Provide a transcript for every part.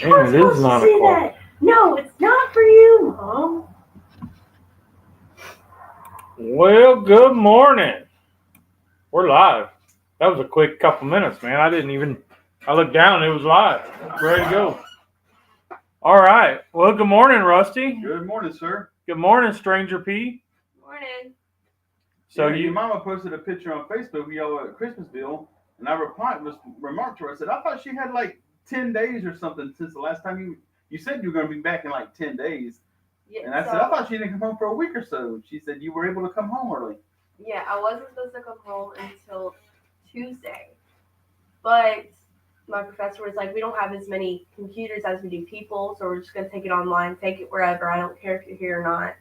You're supposed to say that. No, it's not for you, Mom. Well, good morning. We're live. That was a quick couple minutes, man. I looked down and it was live. Ready to go. All right. Well, good morning, Rusty. Good morning, sir. Good morning, Stranger P. Morning. So your mama posted a picture on Facebook of y'all at Christmasville, and I remarked to her. I said, I thought she had like 10 days or something since the last time you said you were going to be back in like 10 days. Yeah, and I said, I thought she didn't come home for a week or so. She said you were able to come home early. Yeah, I wasn't supposed to come home until Tuesday, but my professor was like, we don't have as many computers as we do people, so we're just going to take it online, take it wherever. I don't care if you're here or not.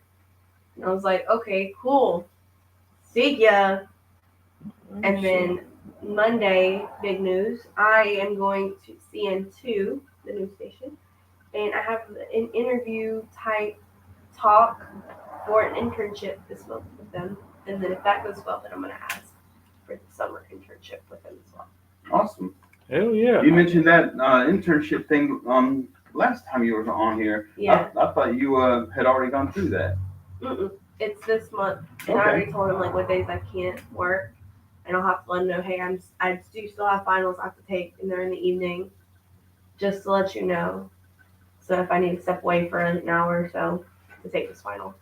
And I was like, okay, cool. See ya. And then Monday, big news, I am going to CN2, the news station, and I have an interview type talk for an internship this month with them. And then if that goes well, then I'm going to ask for the summer internship with them as well. Awesome. Hell yeah. You mentioned that internship thing last time you were on here. Yeah. I thought you had already gone through that. Mm-mm. It's this month. And I already told him like what days I can't work. And I'll have to let him know, hey, I do still have finals I have to take, and they're in the evening, just to let you know. So if I need to step away for an hour or so to take this final.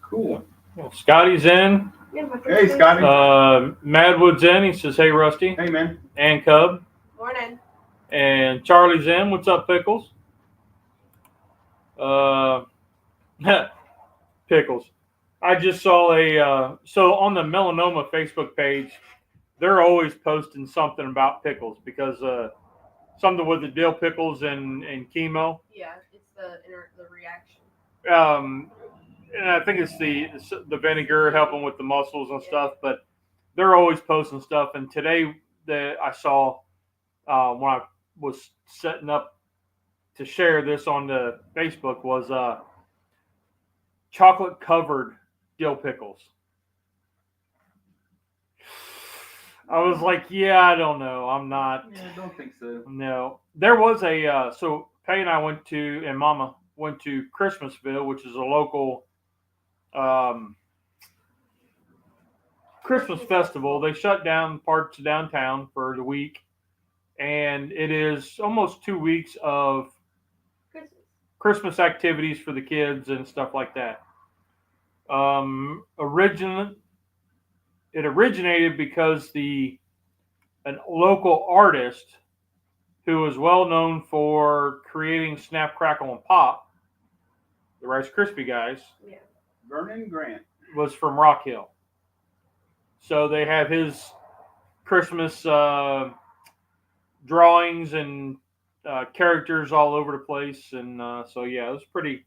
Cool. Well, Scotty's in. Yeah, hey, Scotty. Madwood's in. He says, hey, Rusty. Hey, man. And Cub. Morning. And Charlie's in. What's up, Pickles? Pickles. I just saw so on the melanoma Facebook page, they're always posting something about pickles because something with the dill pickles and chemo. Yeah, it's the reaction. And I think it's the vinegar helping with the muscles and stuff, but they're always posting stuff. And today I saw when I was setting up to share this on the Facebook was chocolate covered dill pickles. I was like, yeah, I don't know. I'm not. Yeah, I don't think so. No. There was so Pay and I and Mama went to Christmasville, which is a local Christmas festival. They shut down parts of downtown for the week. And it is almost 2 weeks of Christmas activities for the kids and stuff like that. It originated because an local artist who is well known for creating Snap, Crackle, and Pop, the Rice Krispie guys, Vernon Grant, was from Rock Hill. So they have his Christmas drawings and characters all over the place, and so yeah, it was pretty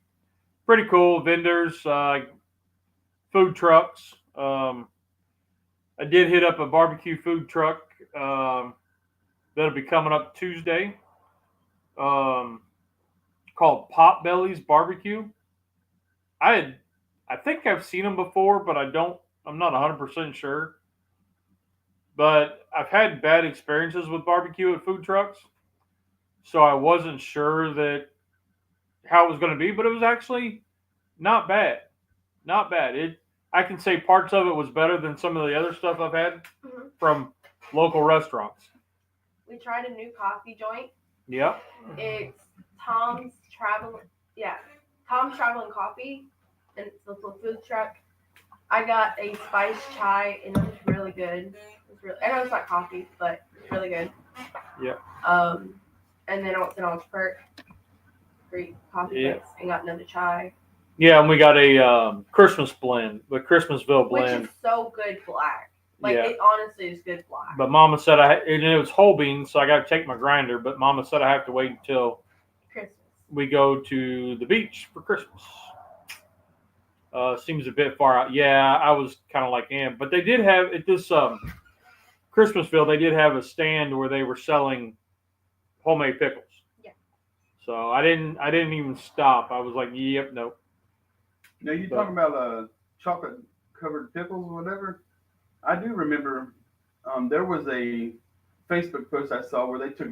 cool. Vendors, food trucks. I did hit up a barbecue food truck that'll be coming up Tuesday, called Potbelly's Barbecue. I think I've seen them before, but I'm not 100% sure. But I've had bad experiences with barbecue at food trucks, so I wasn't sure that how it was going to be, but it was actually not bad. Not bad. I can say parts of it was better than some of the other stuff I've had from local restaurants. We tried a new coffee joint. Yep. It's Tom's Traveling Coffee, and it's a food truck. I got a spiced chai, and it was really good. I know it's not coffee, but it's really good. Yeah. And then I went to Orange Perk, free coffee mix, and got another chai. Yeah, and we got a Christmas blend, the Christmasville blend. Which is so good black. It honestly is good black. But Mama said and it was whole beans, so I got to take my grinder. But Mama said I have to wait until Christmas. We go to the beach for Christmas. Seems a bit far out. Yeah, I was kind of like, but they did have at this Christmasville. They did have a stand where they were selling homemade pickles. Yeah. So I didn't even stop. I was like, yep, nope. Now you talking about chocolate covered pickles or whatever? I do remember there was a Facebook post I saw where they took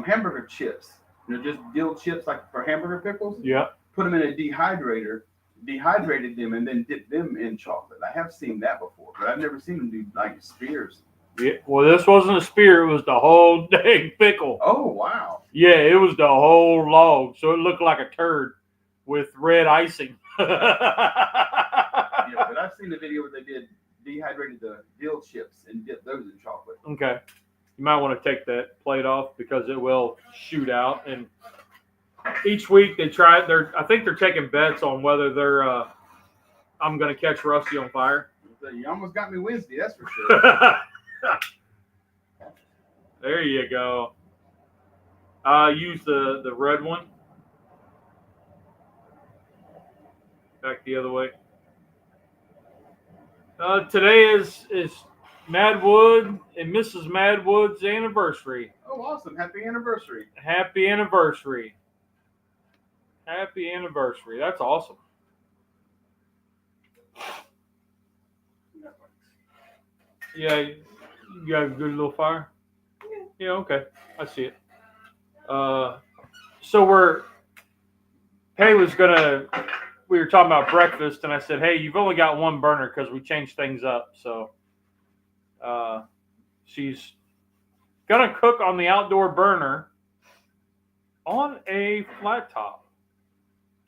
hamburger chips just dill chips like for hamburger pickles. Yeah. Put them in a dehydrator, dehydrated them, and then dip them in chocolate. I have seen that before, but I've never seen them do like spears. Yeah. Well, this wasn't a spear; it was the whole dang pickle. Oh wow! Yeah, it was the whole log, so it looked like a turd with red icing. Yeah, but I've seen the video where they did dehydrated the dill chips and dip those in chocolate. Okay. You might want to take that plate off because it will shoot out. And each week they try. I think they're taking bets on whether they're. I'm going to catch Rusty on fire. You almost got me Wednesday, that's for sure. There you go. Use the red one. Back the other way. Today is Madwood and Mrs. Madwood's anniversary. Oh, awesome. Happy anniversary. Happy anniversary. Happy anniversary. That's awesome. Yeah, you got a good little fire? Yeah, okay. I see it. So we were talking about breakfast, and I said, hey, you've only got one burner because we changed things up. So she's going to cook on the outdoor burner on a flat top.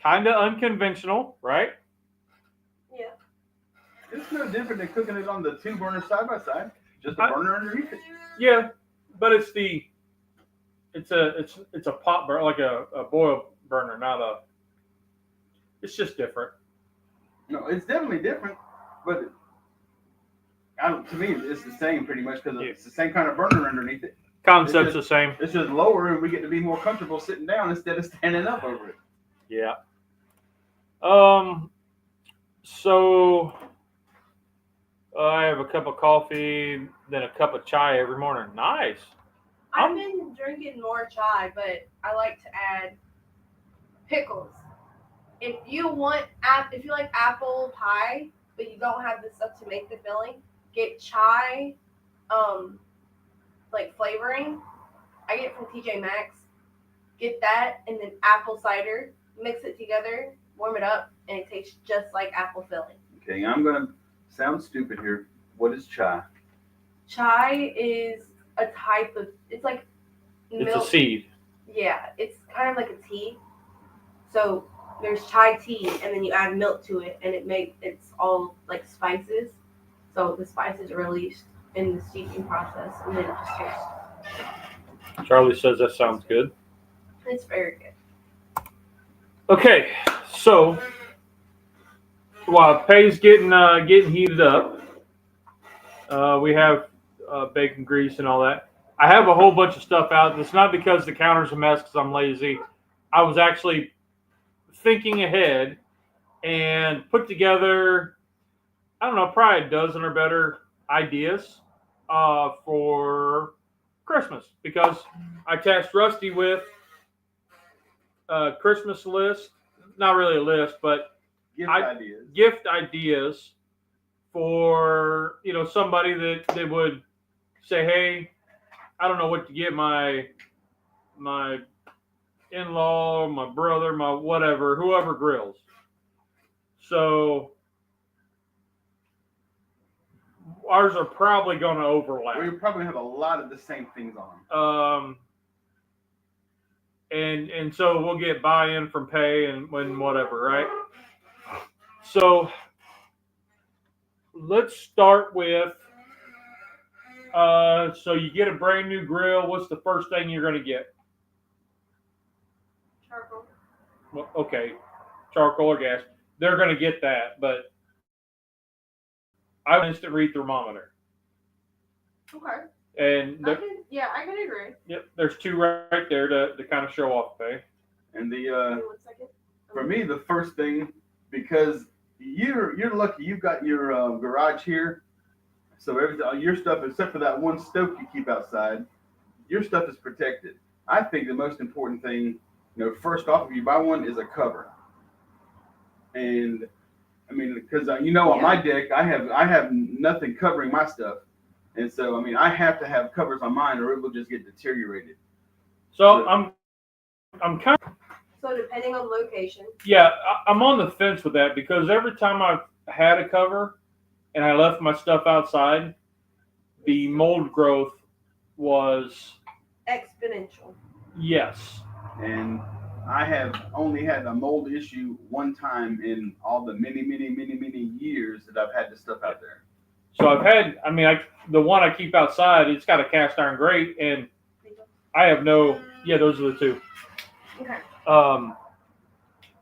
Kind of unconventional, right? Yeah. It's no different than cooking it on the two burners side by side. Just a burner underneath it. Yeah, but it's a pot burner, like a boil burner, not a. It's just different. No, it's definitely different, but to me, it's the same pretty much because it's the same kind of burner underneath it. Concept's the same. It's just lower, and we get to be more comfortable sitting down instead of standing up over it. Yeah. So I have a cup of coffee, then a cup of chai every morning. Nice. I've been drinking more chai, but I like to add pickles. If you like apple pie, but you don't have the stuff to make the filling, get chai, like flavoring. I get it from TJ Maxx. Get that, and then apple cider. Mix it together, warm it up, and it tastes just like apple filling. Okay, I'm gonna sound stupid here. What is chai? Chai is a type of. It's like milk. It's a seed. Yeah, it's kind of like a tea. So there's chai tea, and then you add milk to it, and it's all like spices. So the spices are released in the steeping process, and then it just tastes. Charlie says that sounds good. It's very good. Okay, so while Pay's getting heated up, we have bacon grease and all that. I have a whole bunch of stuff out. It's not because the counter's a mess because I'm lazy. I was actually thinking ahead and put together, I don't know, probably a dozen or better ideas for Christmas because I tasked Rusty with a Christmas list, not really a list, but gift ideas for, somebody that would say, hey, I don't know what to get my in-law, my brother, my whatever, whoever grills. So ours are probably going to overlap. We probably have a lot of the same things on. And so we'll get buy-in from Pay and whatever, right? So let's start with, so you get a brand new grill. What's the first thing you're going to get? Charcoal. Well, okay, charcoal or gas. They're going to get that, but I have an instant read thermometer. Okay. And I can agree. Yep, there's two right there to kind of show off, Pay. And Give me 1 second. for me, the first thing, because you're lucky you've got your garage here, so everything, your stuff, except for that one stove you keep outside, your stuff is protected. I think the most important thing, first off, if you buy one, is a cover. And I mean, because on my deck, I have nothing covering my stuff, and so I mean, I have to have covers on mine, or it will just get deteriorated. So I'm I'm kind of, So depending on location. yeah, I'm on the fence with that because every time I've had a cover and I left my stuff outside, the mold growth was Exponential. yes. And I have only had a mold issue one time in all the many years that I've had this stuff out there. So I've had, the one I keep outside, it's got a cast iron grate, and I have no. Yeah, those are the two. Okay.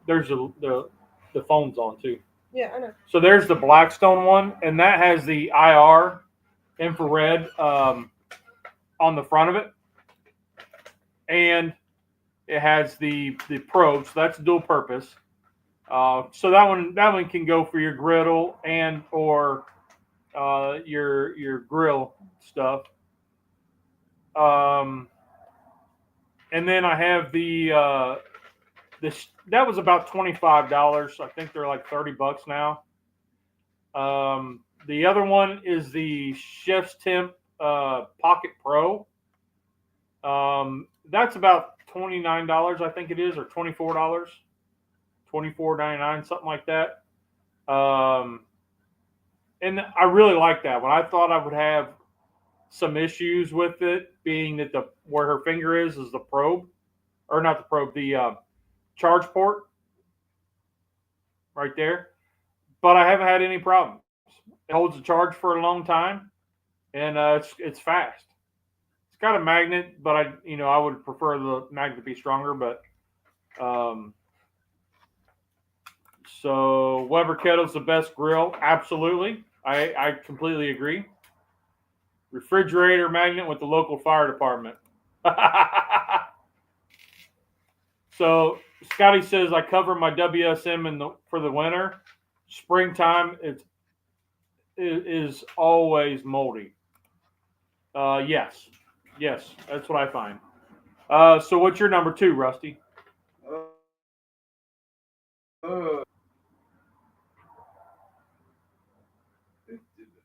There's the phone's on too. Yeah, I know. So there's the Blackstone one, and that has the IR infrared on the front of it, and it has the probe. So that's dual purpose. So that one can go for your griddle and or your grill stuff. And then I have the this that was about $25. I think they're like $30 now. The other one is the Chef's Temp Pocket Pro. That's about $29, I think it is, or $24, $24.99, something like that. And I really like that one. I thought I would have some issues with it, being that where her finger is the probe, or not the probe, the charge port right there. But I haven't had any problems. It holds the charge for a long time, and it's fast. It's got a magnet, but I would prefer the magnet to be stronger. But so Weber Kettle's the best grill, absolutely. I completely agree. Refrigerator magnet with the local fire department. So Scotty says I cover my WSM for the winter. Springtime it is always moldy. Yes, that's what I find. So what's your number 2, Rusty?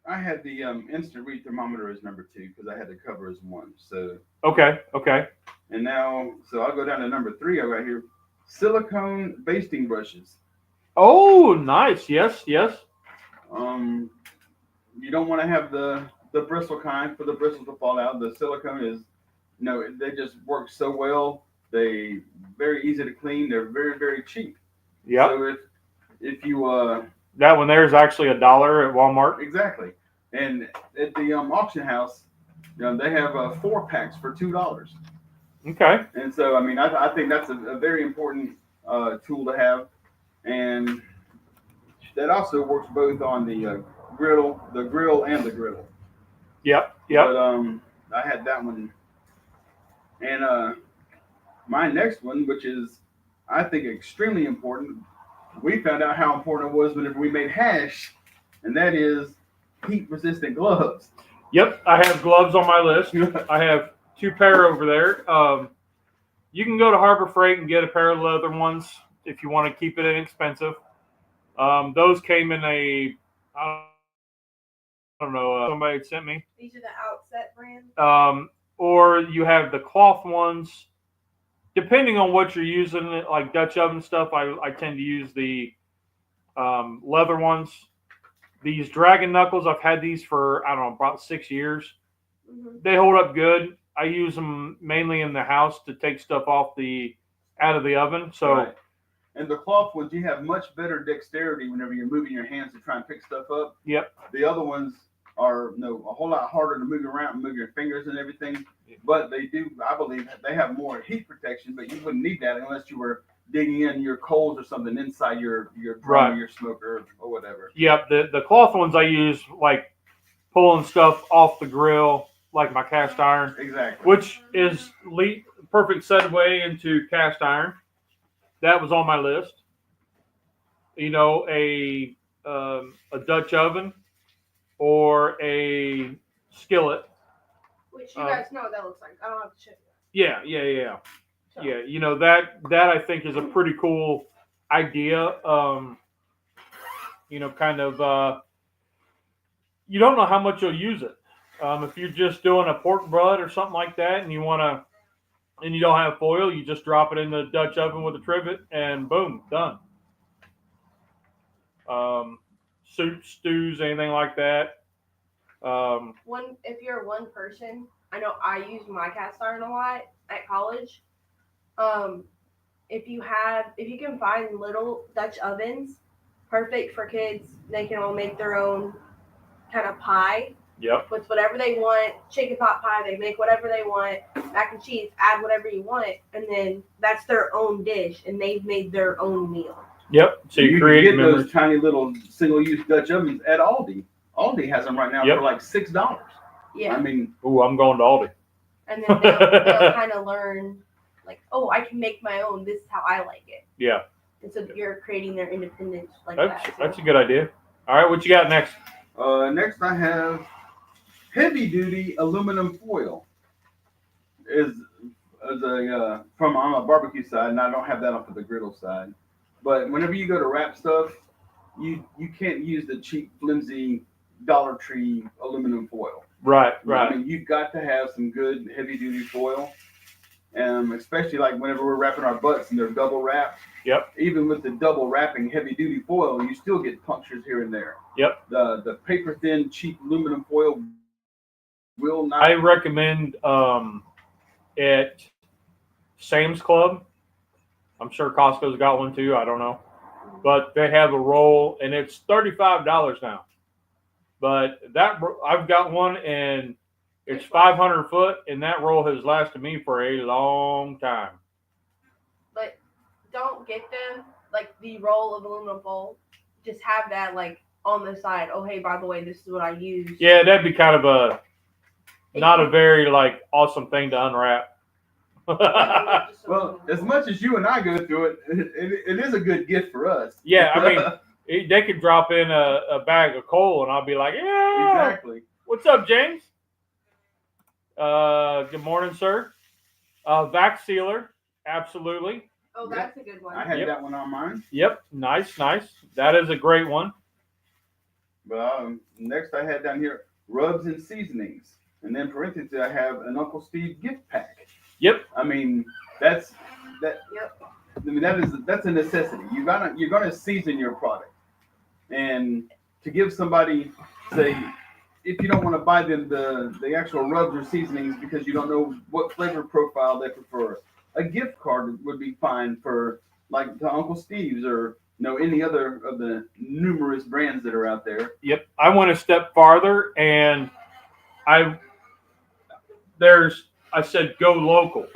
I had the instant read thermometer as number 2 because I had the cover as 1. So Okay. And now, so I'll go down to number 3. I got here silicone basting brushes. Oh, nice. Yes. You don't want to have the bristle kind for the bristles to fall out. The silicone is they just work so well. They very easy to clean. They're very, very cheap. Yeah. So if you that one there is actually $1 at Walmart. Exactly. And at the auction house, they have 4 packs for $2. Okay. And so I think that's a very important tool to have, and that also works both on the grill and the griddle. Yep. But I had that one, and my next one, which is I think extremely important. We found out how important it was whenever we made hash, and that is heat-resistant gloves. Yep, I have gloves on my list. I have 2 pair over there. You can go to Harbor Freight and get a pair of leather ones if you want to keep it inexpensive. Those came in I don't know, somebody had sent me. These are the Outset brand. Or you have the cloth ones. Depending on what you're using, like Dutch oven stuff, I tend to use the leather ones. These Dragon Knuckles, I've had these for, I don't know, about 6 years. Mm-hmm. They hold up good. I use them mainly in the house to take stuff out of the oven. So, right. And the cloth ones, you have much better dexterity whenever you're moving your hands to try and pick stuff up. Yep. The other ones are a whole lot harder to move around and move your fingers and everything. But they do, I believe, they have more heat protection, but you wouldn't need that unless you were digging in your coals or something inside your drum right. or your smoker or whatever. Yep. The cloth ones I use like pulling stuff off the grill, like my cast iron. Exactly. Which is perfect segue into cast iron. That was on my list. A Dutch oven or a skillet. Which you guys know what that looks like. I don't have to show you Yeah. that. So. Yeah, that I think is a pretty cool idea. You don't know how much you'll use it. If you're just doing a pork butt or something like that, and you want and you don't have foil, you just drop it in the Dutch oven with a trivet, and boom, done. Soups, stews, anything like that. If you're one person, I know I use my cast iron a lot at college. If you can find little Dutch ovens, perfect for kids. They can all make their own kind of pie. Yep. With whatever they want, chicken pot pie, they make whatever they want, mac and cheese, add whatever you want, and then that's their own dish, and they've made their own meal. Yep. So you create can get those tiny little single-use Dutch ovens at Aldi. Aldi has them right now for like $6. Yeah. I mean, I'm going to Aldi. And then they'll kind of learn, like, oh, I can make my own. This is how I like it. Yeah. And so you're creating their independence like that's, that. That's a good idea. All right, what you got next? Next I have heavy-duty aluminum foil. From on a barbecue side, and I don't have that off of the griddle side. But whenever you go to wrap stuff, you can't use the cheap, flimsy Dollar Tree aluminum foil. Right. I mean, you've got to have some good heavy-duty foil, especially like whenever we're wrapping our butts and they're double wrapped. Yep. Even with the double wrapping heavy-duty foil, you still get punctures here and there. Yep. The paper-thin, cheap aluminum foil will not. I recommend at Sam's Club. I'm sure Costco's got one too. I don't know. But they have a roll, and it's $35 now. But I've got one, and it's 500 foot, and that roll has lasted me for a long time. But don't get them like the roll of aluminum foil. Just have that like on the side. Oh, hey, by the way, this is what I use. Yeah, that'd be kind of not a very like awesome thing to unwrap. Well, as much as you and I go through it, it is a good gift for us. Yeah, I mean, they could drop in a bag of coal, and I'll be like, yeah. Exactly. What's up, James? Good morning, sir. Vac sealer, absolutely. Oh, that's a good one. I had that one on mine. Yep, nice. That is a great one. But next I had down here rubs and seasonings, and then parentheses I have an Uncle Steve gift pack. Yep. I mean that's. Yep. I mean that's a necessity. You're gonna season your product, and to give somebody, say, if you don't want to buy them the actual rubs or seasonings because you don't know what flavor profile they prefer, a gift card would be fine for like to Uncle Steve's or any other of the numerous brands that are out there. Yep. I went a step farther, and I said go local.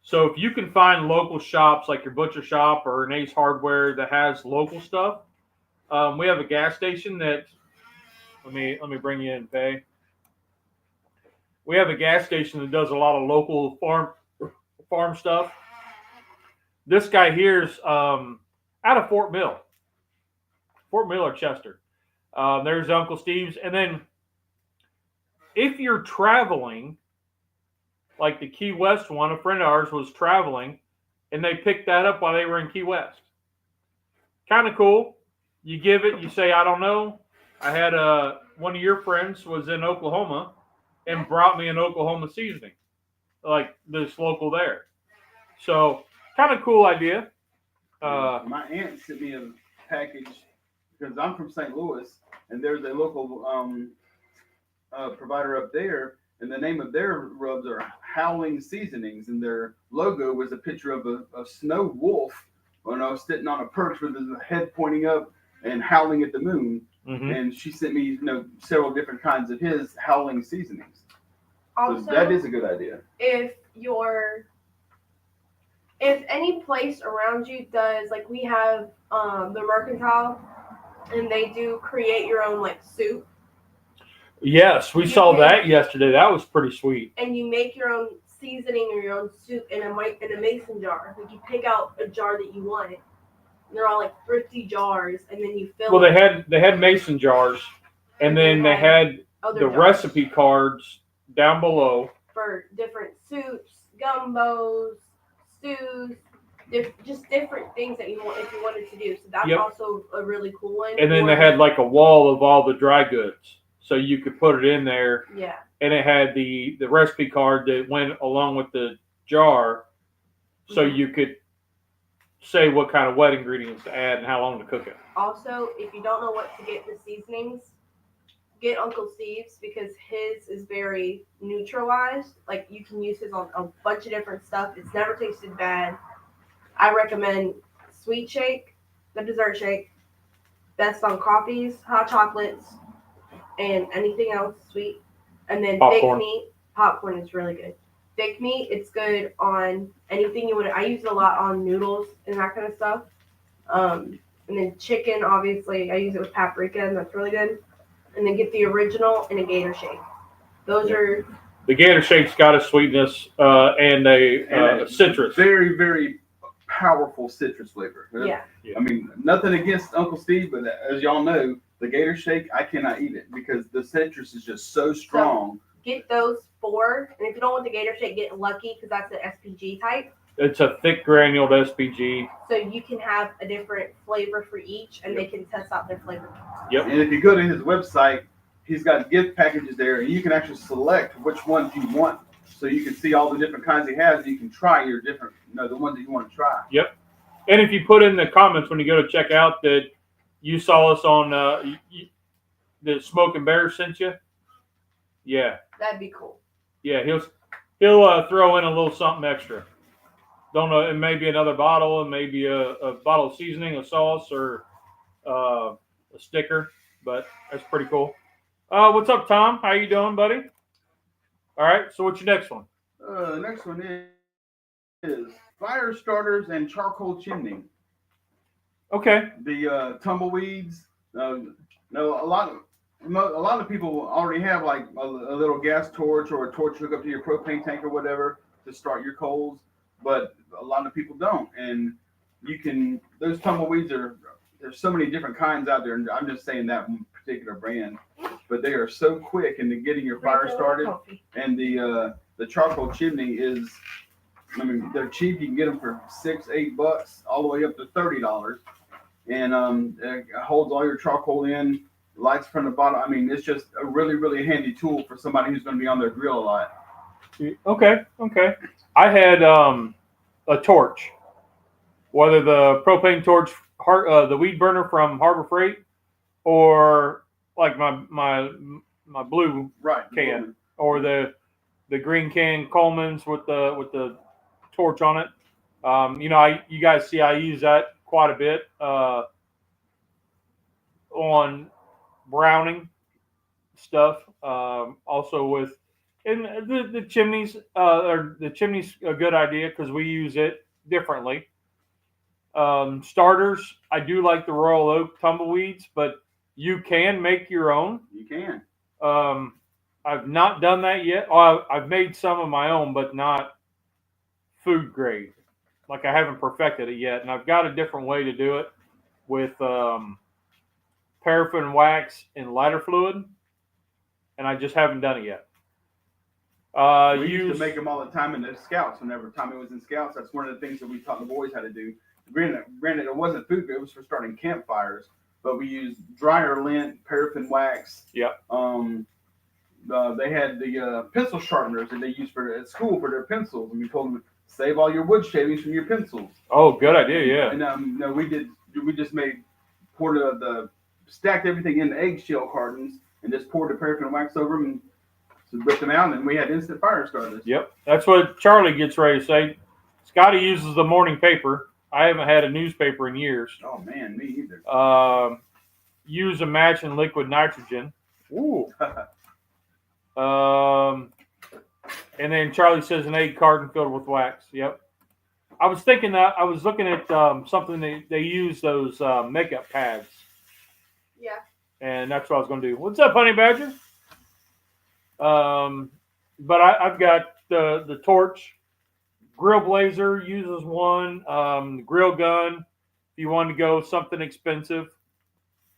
So if you can find local shops like your butcher shop or an Ace Hardware that has local stuff, we have a gas station that. Let me bring you in, Faye. We have a gas station that does a lot of local farm stuff. This guy here's out of Fort Mill or Chester. There's Uncle Steve's, and then if you're traveling. Like the Key West one, a friend of ours was traveling, and they picked that up while they were in Key West. Kind of cool. You give it, you say, I don't know. I had one of your friends was in Oklahoma and brought me an Oklahoma seasoning, like this local there. So kind of cool idea. My aunt sent me a package because I'm from St. Louis, and there's a local provider up there. And the name of their rubs are Howling Seasonings, and their logo was a picture of a snow wolf when I was sitting on a perch with his head pointing up and howling at the moon. Mm-hmm. And she sent me, several different kinds of his Howling Seasonings. Also, so that is a good idea. If any place around you does, like we have the Mercantile, and they do create your own like soup. Yes, we saw that yesterday. That was pretty sweet. And you make your own seasoning or your own soup in a mason jar. Like you pick out a jar that you want. And they're all like thrifty jars, and then you fill. Well, they had mason jars, and then they had the jars. Recipe cards down below for different soups, gumbos, stews. Just different things that you want if you wanted to do. So that's also a really cool one. And then they had like a wall of all the dry goods. So you could put it in there. Yeah. And it had the recipe card that went along with the jar, so Mhm. you could say what kind of wet ingredients to add and how long to cook it. Also, if you don't know what to get in the seasonings, get Uncle Steve's because his is very neutralized. Like you can use his on a bunch of different stuff. It's never tasted bad. I recommend Sweet Shake, the dessert shake, best on coffees, hot chocolates, and anything else sweet. And then Popcorn. thick meat. Popcorn is really good. Thick meat, it's good on anything you want. I use it a lot on noodles and that kind of stuff. And then chicken, obviously, I use it with paprika, and that's really good. And then get the original and a gator shake. Those are The gator shake's got a sweetness and a citrus. Very, very powerful citrus flavor. yeah. I mean, nothing against Uncle Steve, but as y'all know, the gator shake, I cannot eat it because the citrus is just so strong. Get those 4, and if you don't want the gator shake, get Lucky because that's an SPG type. It's a thick granuled SPG. So you can have a different flavor for each, and they can test out their flavor. Yep. And if you go to his website, he's got gift packages there, and you can actually select which ones you want. So you can see all the different kinds he has, and you can try your different, the ones that you want to try. Yep. And if you put in the comments when you go to check out that you saw us on the Smoking Bear sent you, yeah, That'd be cool. yeah, he'll throw in a little something extra. Don't know, it may be another bottle, it may be a bottle of seasoning, a sauce, or a sticker, but that's pretty cool. What's up, Tom? How you doing, buddy? All right, so what's your next one? Next one is fire starters and charcoal chimney. Okay. The tumbleweeds. A lot of people already have like a little gas torch or a torch hook up to your propane tank or whatever to start your coals, but a lot of people don't. And those tumbleweeds there's so many different kinds out there, and I'm just saying that one particular brand, but they are so quick into getting your fire started. And the charcoal chimney is, they're cheap. You can get them for $6-8 all the way up to $30, and it holds all your charcoal in, lights from the bottom. It's just a really, really handy tool for somebody who's going to be on their grill a lot. Okay. I had a torch, whether the propane torch, the weed burner from Harbor Freight, or like my blue can, or the green can Coleman's with the torch on it. You guys see I use that quite a bit on browning stuff. Also with the chimneys. The chimney's a good idea because we use it differently. Starters, I do like the Royal Oak tumbleweeds, but you can make your own. You can. I've not done that yet. I've made some of my own, but not food grade. Like I haven't perfected it yet, and I've got a different way to do it with paraffin wax and lighter fluid, and I just haven't done it yet. We used to make them all the time in the Scouts. Whenever Tommy was in Scouts, that's one of the things that we taught the boys how to do. Granted, it wasn't food, it was for starting campfires. But we used dryer lint, paraffin wax. Yep. They had the pencil sharpeners that they used at school for their pencils, and we told them save all your wood shavings from your pencils. Oh, good idea, yeah. And no, we just stacked everything in the eggshell cartons and just poured the paraffin wax over them and whipped them out, and we had instant fire starters. Yep, that's what Charlie gets ready to say. Scotty uses the morning paper. I haven't had a newspaper in years. Oh man, me either. Use a match and liquid nitrogen. Ooh. And then Charlie says an egg carton filled with wax. Yep. I was thinking that I was looking at something they use those makeup pads. Yeah. And that's what I was going to do. What's up, Honey Badger? But I've got the torch. Grill Blazer uses one. The grill gun, if you want to go something expensive.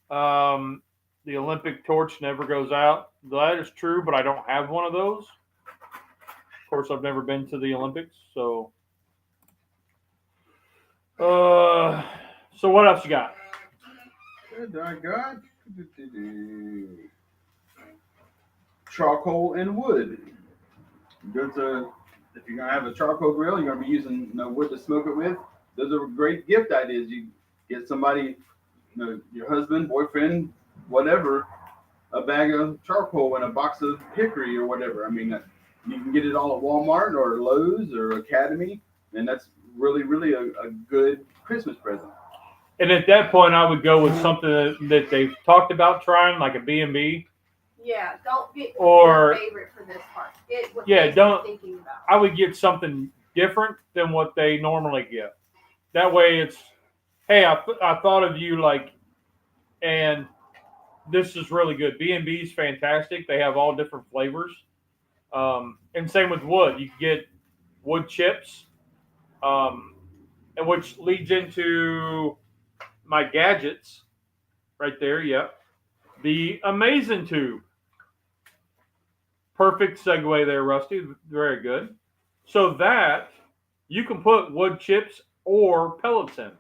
The Olympic torch never goes out. That is true, but I don't have one of those. Of course, I've never been to the Olympics, so. So what else you got? I got charcoal and wood. Go to if you're gonna have a charcoal grill, you're gonna be using wood to smoke it with. Those are great gift ideas. You get somebody, your husband, boyfriend, whatever, a bag of charcoal and a box of hickory or whatever. I mean, you can get it all at Walmart or Lowe's or Academy, and that's really, really a good Christmas present. And at that point, I would go with something that they've talked about trying, like a B&B. Yeah, don't get Or your favorite for this part. Get what yeah, they're don't. thinking about. I would get something different than what they normally get. That way, it's, hey, I thought of you, like, and this is really good. B&B is fantastic. They have all different flavors. And same with wood. You can get wood chips, and which leads into my gadgets right there. Yep. The Amazing Tube. Perfect segue there, Rusty. Very good. So that you can put wood chips or pellets in,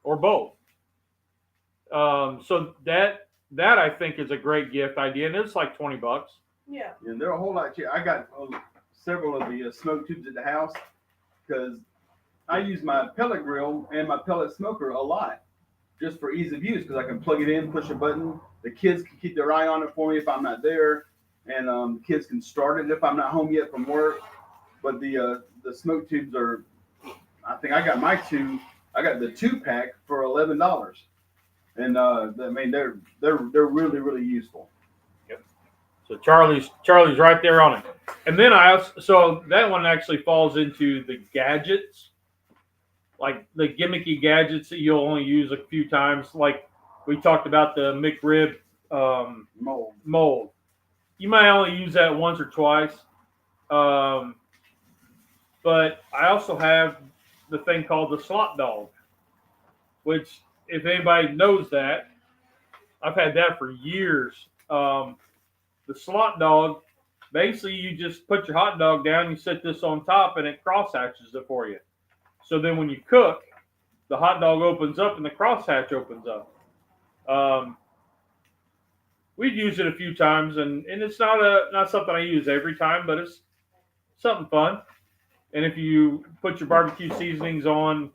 or both. So that I think is a great gift idea, and it's like $20. Yeah. And they're a whole lot cheaper. I got several of the smoke tubes at the house because I use my pellet grill and my pellet smoker a lot, just for ease of use, because I can plug it in, push a button. The kids can keep their eye on it for me if I'm not there, and the kids can start it if I'm not home yet from work. But the smoke tubes are, I think I got the 2-pack for $11, and I mean they're really, really useful. Yep. So Charlie's right there on it, and then so that one actually falls into the gadgets, like the gimmicky gadgets that you'll only use a few times. Like we talked about the McRib mold. You might only use that once or twice. But I also have the thing called the slot dog, which, if anybody knows that, I've had that for years. The slot dog, basically you just put your hot dog down, you set this on top, and it cross-hatches it for you. So then when you cook, the hot dog opens up and the crosshatch opens up. We've used it a few times, and it's not something I use every time, but it's something fun. And if you put your barbecue seasonings on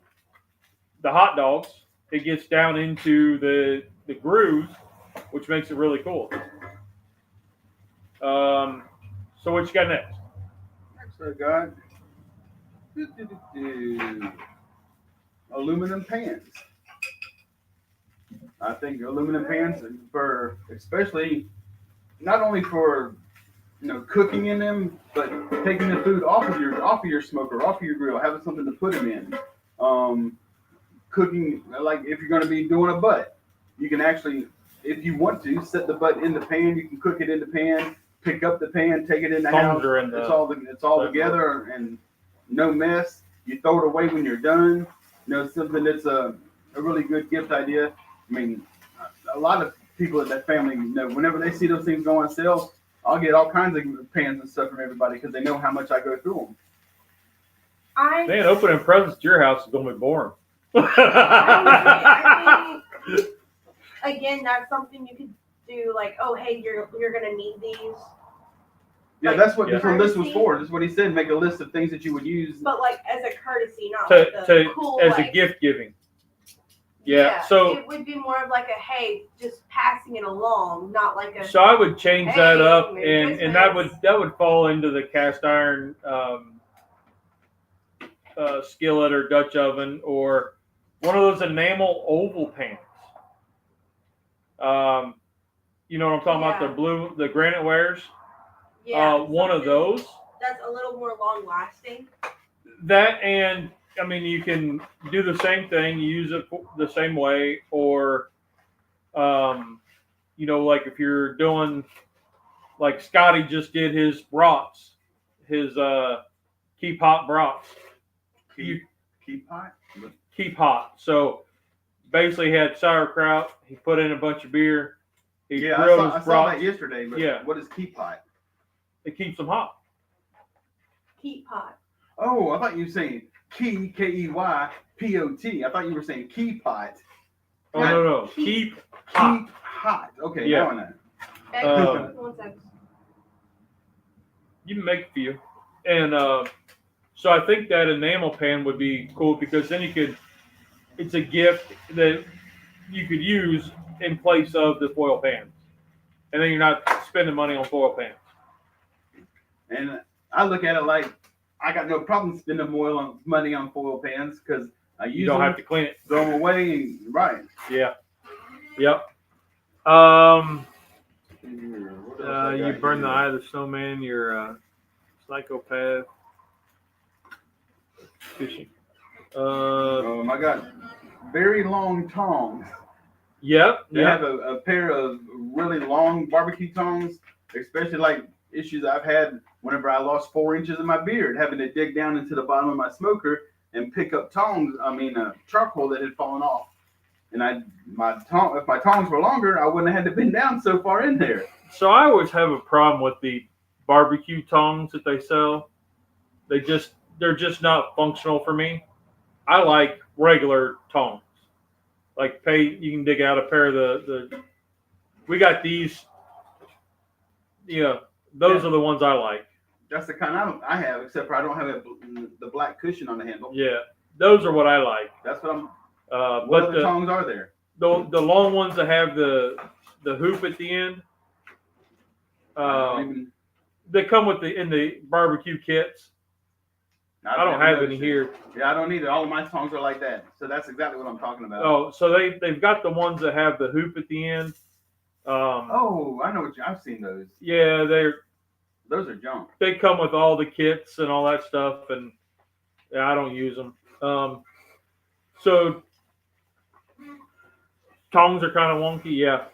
the hot dogs, it gets down into the grooves, which makes it really cool. So what you got next? Next I got aluminum pans. I think aluminum pans, for especially not only for cooking in them, but taking the food off of your smoker, off of your grill, having something to put them in. Cooking, like if you're going to be doing a butt, you can actually, if you want to, set the butt in the pan. You can cook it in the pan, pick up the pan, take it in the house. It's all together and no mess. You throw it away when you're done. Something that's a really good gift idea. I mean, a lot of people in that family, whenever they see those things go on sale, I'll get all kinds of pans and stuff from everybody because they know how much I go through them. Man, opening presents at your house is going to be boring. I think, again, that's something you could do. Like, oh, hey, you're going to need these. Yeah, like, that's what this list was for. That's what he said. Make a list of things that you would use. But like as a courtesy, not like a cool, as like, a gift giving. Yeah, so it would be more of like a hey, just passing it along, not like a. So I would change that up, Merry and that would fall into the cast iron skillet or Dutch oven, or one of those enamel oval pans. You know what I'm talking about? The granite wares. Yeah. One of those. That's a little more long lasting. That, and I mean, you can do the same thing, use it the same way, or, like if you're doing, like Scotty just did his brats, his keep hot brats. Keep hot? Keep hot. So basically, he had sauerkraut. He put in a bunch of beer. He grilled his brats. I saw that yesterday. But yeah. What is keep hot? It keeps them hot. Keep hot. Oh, I thought you were saying key, Keypot. I thought you were saying key pot. Oh, no. Keep hot. Keep hot. Okay, yeah. now I know. 1 second. You can make a few. And so I think that enamel pan would be cool because then it's a gift that you could use in place of the foil pans. And then you're not spending money on foil pans. And I look at it like I got no problem spending money on foil pans because I use You don't them, have to clean it. throw them away, and right. Yeah. Yep. You burn the eye of the snowman. You're a psychopath. Fishing. I got very long tongs. Yep. They have a pair of really long barbecue tongs, especially like issues I've had whenever I lost 4 inches of my beard, having to dig down into the bottom of my smoker and pick up charcoal that had fallen off. And if my tongs were longer, I wouldn't have had to bend down so far in there. So I always have a problem with the barbecue tongs that they sell. They're just not functional for me. I like regular tongs. Like you can dig out a pair of the we got these. Yeah, those are the ones I like. That's the kind I have, except for I don't have the black cushion on the handle. Yeah, those are what I like. That's what I'm. What but other tongs are there? The long ones that have the hoop at the end. They come in the barbecue kits. I don't have any here. Yeah, I don't either. All of my tongs are like that. So that's exactly what I'm talking about. Oh, so they've got the ones that have the hoop at the end. I know I've seen those. Yeah, those are junk. They come with all the kits and all that stuff, and yeah, I don't use them. So tongs are kind of wonky, yeah.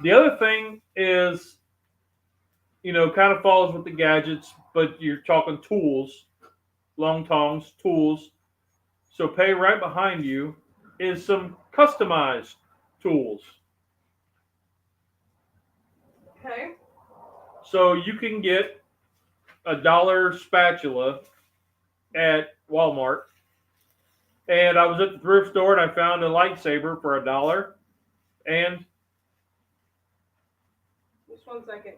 The other thing is, kind of falls with the gadgets, but you're talking tools. Long tongs, tools. So pay right behind you is some customized tools. Okay. So you can get a $1 spatula at Walmart. And I was at the thrift store and I found a lightsaber for $1. And just 1 second.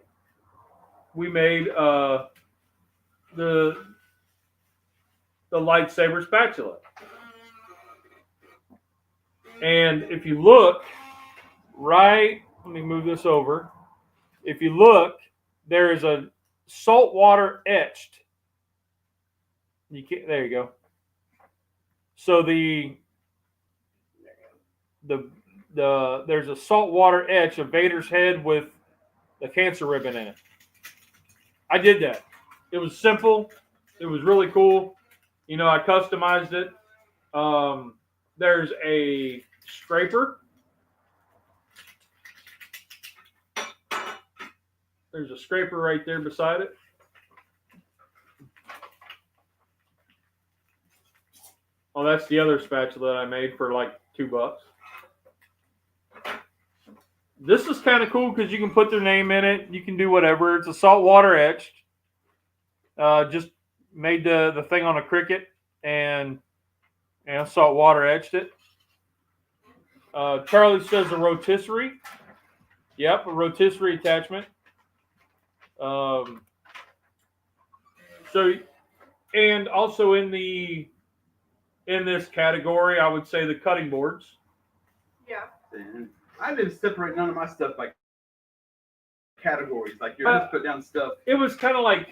We made the lightsaber spatula. And if you look let me move this over. If you look, there is a saltwater etched. There you go. So there's a saltwater etch of Vader's head with the cancer ribbon in it. I did that. It was simple. It was really cool. I customized it. There's a scraper. There's a scraper right there beside it. Oh, that's the other spatula that I made for like $2. This is kind of cool because you can put their name in it. You can do whatever. It's a saltwater etched. Just made the thing on a cricket and saltwater etched it. Charlie says a rotisserie. Yep, a rotisserie attachment. And also in this category, I would say the cutting boards. Yeah. I didn't separate none of my stuff by categories. Like you're just put down stuff. It was kind of like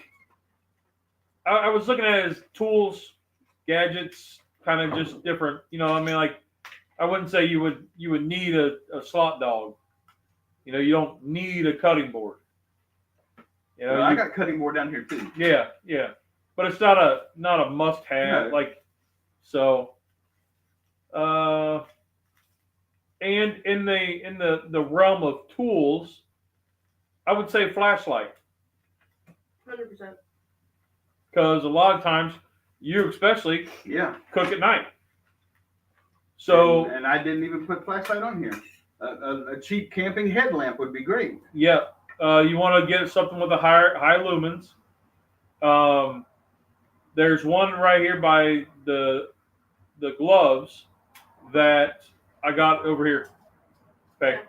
I was looking at it as tools, gadgets, kind of just different. Like I wouldn't say you would need a slot dog. You don't need a cutting board. I got cutting board down here too. Yeah, but it's not a must have. No. And in the realm of tools, I would say flashlight. 100%. Because a lot of times you especially cook at night. So and I didn't even put flashlight on here. A cheap camping headlamp would be great. Yeah. You want to get something with a high lumens. There's one right here by the gloves that I got over here. Okay.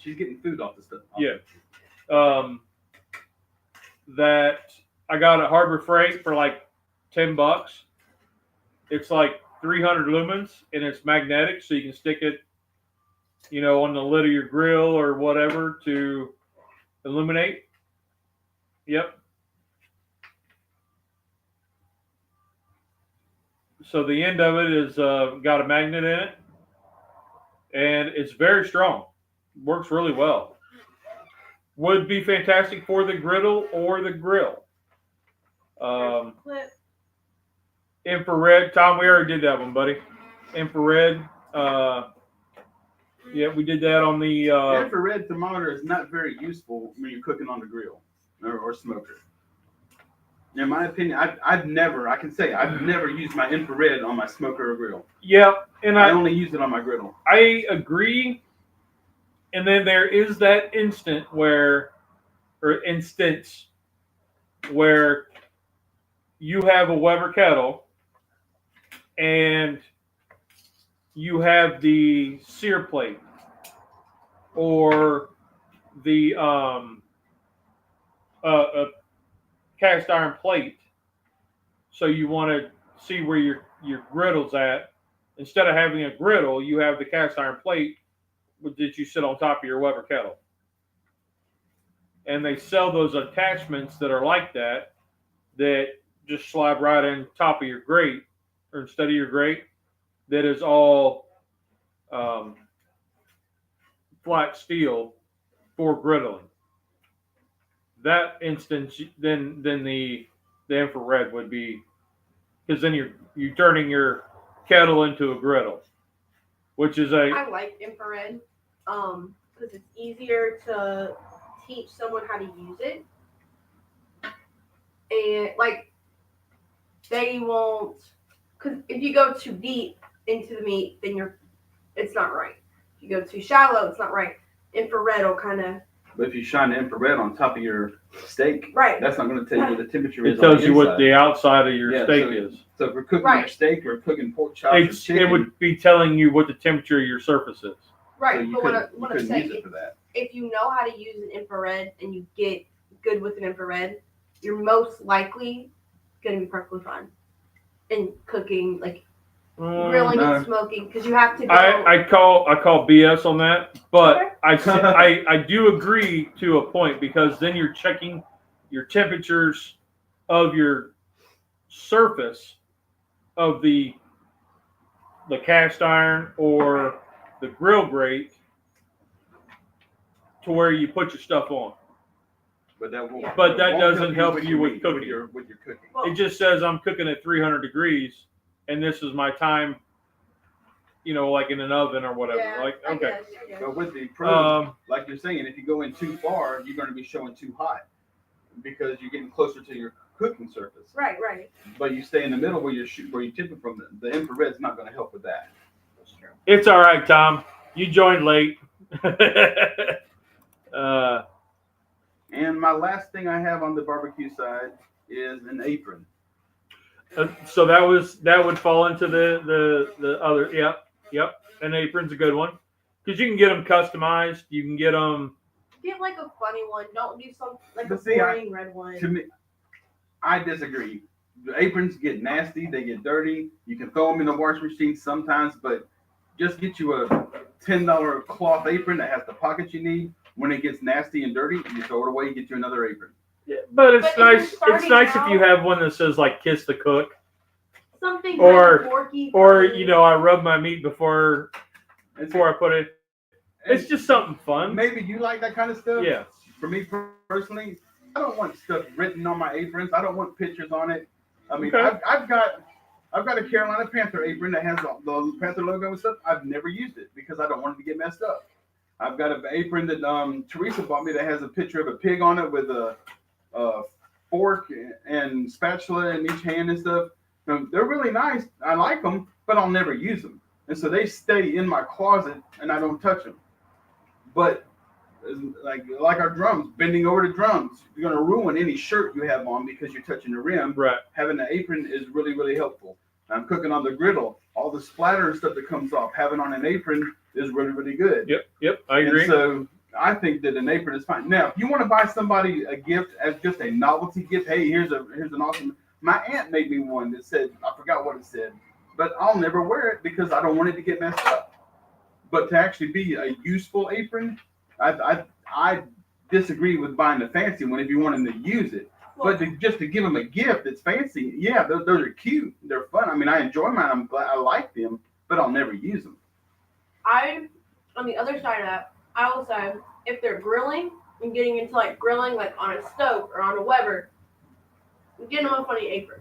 She's getting food off the stuff. Yeah. That I got at Harbor Freight for like $10. It's like 300 lumens and it's magnetic, so you can stick it, on the lid of your grill or whatever to illuminate. Yep. So the end of it is got a magnet in it, and it's very strong. Works really well. Would be fantastic for the griddle or the grill. Infrared, Tom, we already did that one, buddy. Infrared. Yeah, we did that on the infrared thermometer is not very useful when you're cooking on the grill or smoker. In my opinion, I've never used my infrared on my smoker or grill. Yeah, and I only use it on my griddle. I agree. And then there is that instance where you have a Weber kettle and you have the sear plate or the cast iron plate, so you want to see where your griddle's at. Instead of having a griddle, you have the cast iron plate that you sit on top of your Weber kettle. And they sell those attachments that are like that just slide right in top of your grate, or instead of your grate, that is all flat steel for griddling. That instance, then the infrared would be, because then you're turning your kettle into a griddle, which is I like infrared because it's easier to teach someone how to use it, and like they won't, because if you go too deep into the meat, then it's not right. If you go too shallow, it's not right. Infrared will kind of. But if you shine the infrared on top of your steak, right, that's not going to tell you what the temperature is. It tells you what the outside of your steak is. So if we're cooking your steak or cooking pork chops or chicken, it would be telling you what the temperature of your surface is. Right, so but what I'm saying, use it for that. If you know how to use an infrared and you get good with an infrared, you're most likely going to be perfectly fine in cooking, like grilling and smoking, because you have to go. I call BS on that, but okay. I do agree to a point, because then you're checking your temperatures of your surface of the cast iron or the grill grate to where you put your stuff on. But that doesn't help you with cooking. With your cooking. Well, it just says I'm cooking at 300 degrees, and this is my time, like in an oven or whatever. Yeah, like, okay. I guess. But with the probe, like you're saying, if you go in too far, you're going to be showing too hot because you're getting closer to your cooking surface. Right. But you stay in the middle where you're tipping from. The infrared's not going to help with that. That's true. It's all right, Tom. You joined late. And my last thing I have on the barbecue side is an apron. So that would fall into the other. Yep. An apron's a good one, because you can get them customized. You can get them. Get like a funny one. Don't do something like a boring red one. To me, I disagree. The aprons get nasty. They get dirty. You can throw them in the washing machine sometimes, but just get you a $10 cloth apron that has the pockets you need. When it gets nasty and dirty, you throw it away. You get you another apron. Yeah, but it's nice. It's nice if you have one that says like "Kiss the Cook." Something or or I rub my meat before I put it. It's just something fun. Maybe you like that kind of stuff. Yeah. For me personally, I don't want stuff written on my aprons. I don't want pictures on it. I mean, okay. I've got a Carolina Panther apron that has the Panther logo and stuff. I've never used it because I don't want it to get messed up. I've got an apron that Teresa bought me that has a picture of a pig on it with a fork and spatula in each hand and stuff. And they're really nice. I like them, but I'll never use them. And so they stay in my closet and I don't touch them. But like our drums, bending over the drums, you're going to ruin any shirt you have on because you're touching the rim. Right. Having an apron is really, really helpful. I'm cooking on the griddle. All the splatter and stuff that comes off, having on an apron is really, really good. Yep, I agree. And so I think that an apron is fine. Now, if you want to buy somebody a gift as just a novelty gift, hey, here's an awesome. My aunt made me one that said, I forgot what it said, but I'll never wear it because I don't want it to get messed up. But to actually be a useful apron, I disagree with buying the fancy one if you want them to use it. Well, but just to give them a gift that's fancy, yeah, those are cute. They're fun. I mean, I enjoy mine. I'm glad I like them, but I'll never use them. On the other side of that, I will say if they're grilling and getting into like grilling like on a stove or on a Weber, get them a funny apron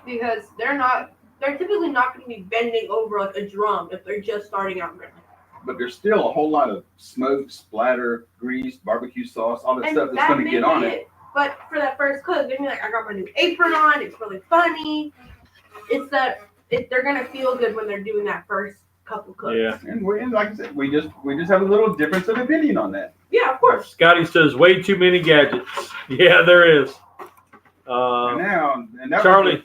because they're typically not going to be bending over like a drum if they're just starting out grilling. But there's still a whole lot of smoke, splatter, grease, barbecue sauce, all that stuff that's going to get on it. But for that first cook, they're like, I got my new apron on. It's really funny. It's that they're going to feel good when they're doing that first couple cooks. Yeah, and like I said, we just have a little difference of opinion on that. Yeah, of course. Scotty says way too many gadgets. Yeah, there is. And Charlie.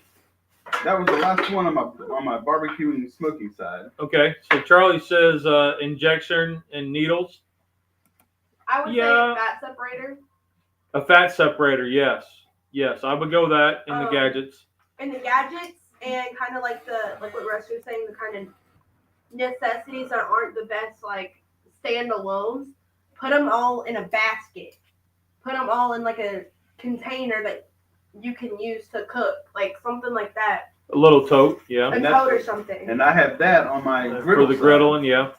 That was the last one on my barbecue and smoking side. Okay, so Charlie says injection and needles. I would say a fat separator. A fat separator, yes. Yes, I would go that in the gadgets. In the gadgets and kind of like what Rusty was saying, the kind of necessities that aren't the best like standalones, put them all in a basket. Put them all in like a container that you can use to cook, like something like that. A little tote, yeah. A tote or something. And I have that on my griddle. For the griddling, yeah.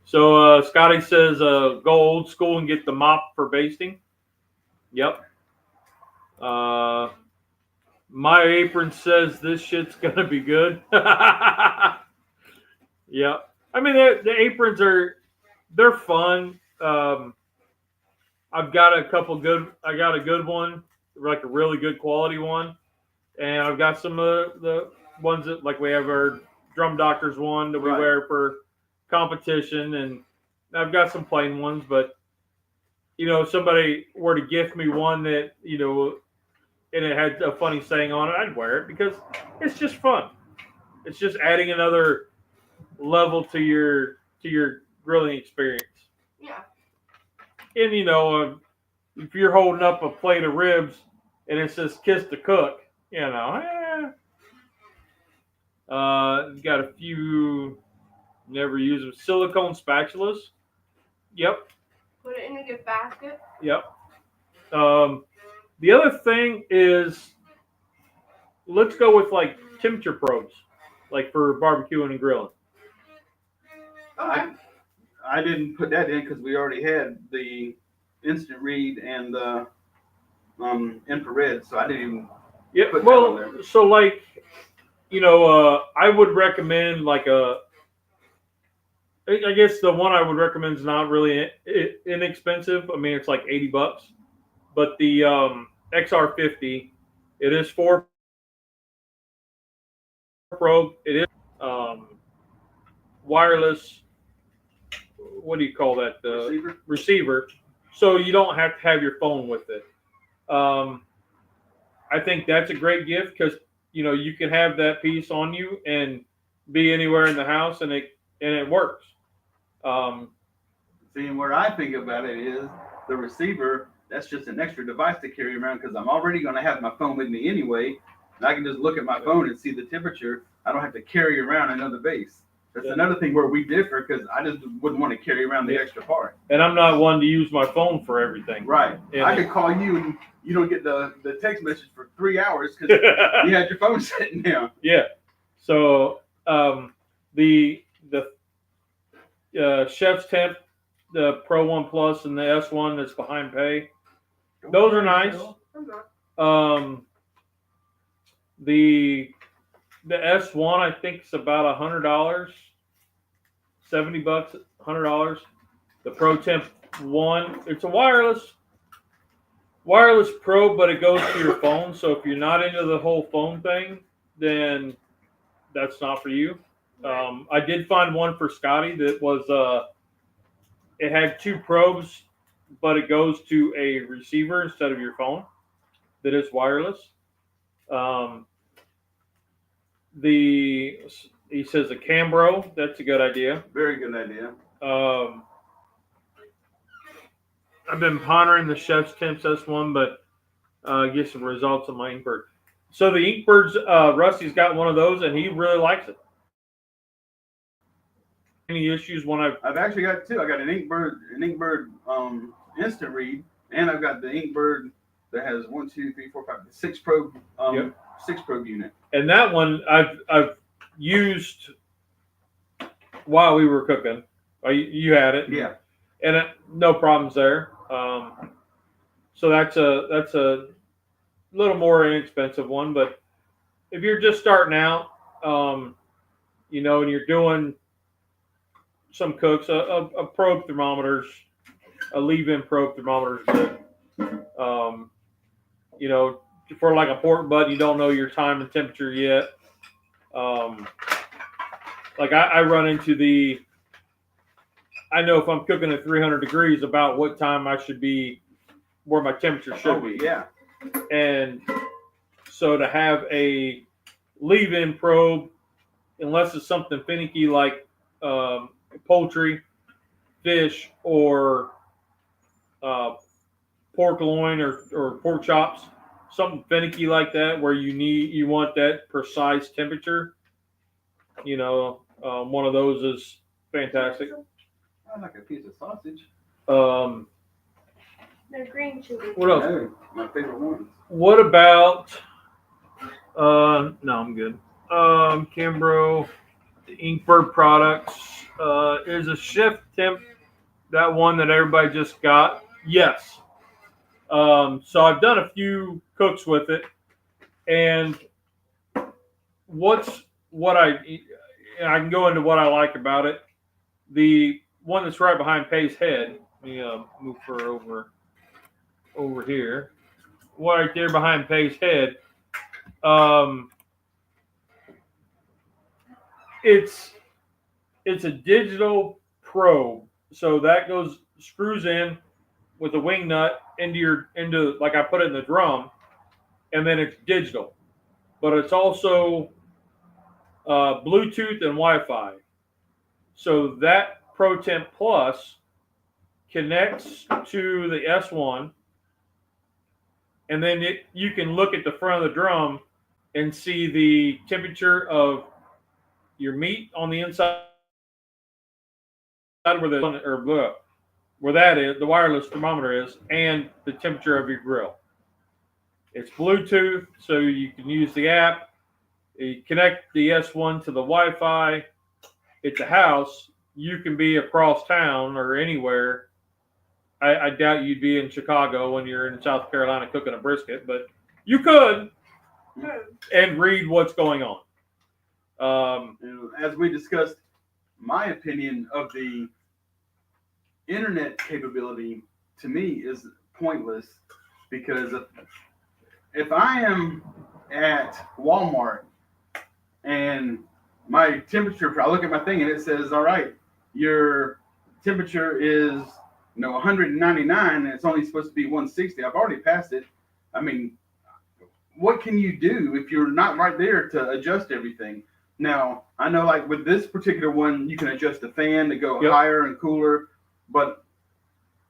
So Scotty says go old school and get the mop for basting. Yep. My apron says this shit's gonna be good. Yeah. I mean the aprons they're fun. I've got a good one, like a really good quality one. And I've got some of the ones that like we have our Drum Doctors one that we wear for competition, and I've got some plain ones, but if somebody were to gift me one that, and it had a funny saying on it, I'd wear it because it's just fun. It's just adding another level to your grilling experience. Yeah. And if you're holding up a plate of ribs and it says "Kiss the Cook," got a few never use them. Silicone spatulas. Yep. Put it in a gift basket. Yep. The other thing is, let's go with like temperature probes, like for barbecuing and grilling. Okay. I didn't put that in because we already had the instant read and the infrared, so I didn't even. Yeah. Well, so like, I would recommend like I guess the one I would recommend is not really inexpensive. I mean, it's like $80, but the XR50, it is 4 probe. It is wireless. What do you call that? The receiver. So you don't have to have your phone with it. I think that's a great gift because you can have that piece on you and be anywhere in the house, and it works. See, and where I think about it is the receiver. That's just an extra device to carry around because I'm already going to have my phone with me anyway, and I can just look at my phone and see the temperature. I don't have to carry around another base. That's another thing where we differ because I just wouldn't want to carry around the extra part. And I'm not one to use my phone for everything. Right. I could call you and you don't get the text message for 3 hours because you had your phone sitting down. Yeah. So the Chef's Temp, the Pro 1 Plus, and the S1 that's behind pay, those are nice. The S1 I think is about $100, $70, $100. The Pro Temp 1, it's a wireless probe, but it goes to your phone. So if you're not into the whole phone thing, then that's not for you. I did find one for Scotty that was it had 2 probes, but it goes to a receiver instead of your phone. That is wireless. He says a Cambro. That's a good idea. Very good idea. I've been pondering the Chef's Temps S1, but get some results on my Inkbird. So the Inkbirds, Rusty's got one of those, and he really likes it. Any issues when I've actually got two. I got an Inkbird instant read, and I've got the Inkbird that has 1, 2, 3, 4, 5, 6 probe 6 probe unit. And that one I've used while we were cooking. You had it, yeah, and no problems there. So that's a little more inexpensive one, but if you're just starting out, and you're doing some cooks, a probe thermometer's, a leave-in probe thermometer's good. For like a pork butt, you don't know your time and temperature yet. Like I run into I know if I'm cooking at 300 degrees about what time I should be, where my temperature should be. Yeah. And so to have a leave-in probe, unless it's something finicky like poultry, fish, or pork loin or pork chops, something finicky like that where you want that precise temperature, one of those is fantastic. I like a piece of sausage. They're green chili. What else? No, my favorite ones. What about no, I'm good. Kimbrough, the Inkbird products. Is a Chef Temp that one that everybody just got? Yes. So I've done a few cooks with it, and what I can go into what I like about it. The one that's right behind Pay's head. Let me move her over here. Right there behind Pay's head. It's a digital probe, so that screws in with a wing nut into like I put it in the drum, and then it's digital, but it's also Bluetooth and Wi-Fi. So that ProTemp Plus connects to the S1, and then you can look at the front of the drum and see the temperature of your meat on the inside where that is, the wireless thermometer is, and the temperature of your grill. It's Bluetooth, so you can use the app. You connect the S1 to the Wi-Fi. It's a house. You can be across town or anywhere. I doubt you'd be in Chicago when you're in South Carolina cooking a brisket, but you could and read what's going on. As we discussed, my opinion of the internet capability to me is pointless, because if I am at Walmart and my temperature, I look at my thing and it says, all right, your temperature is 199 and it's only supposed to be 160. I've already passed it. I mean, what can you do if you're not right there to adjust everything? Now, I know like with this particular one, you can adjust the fan to go higher and cooler, but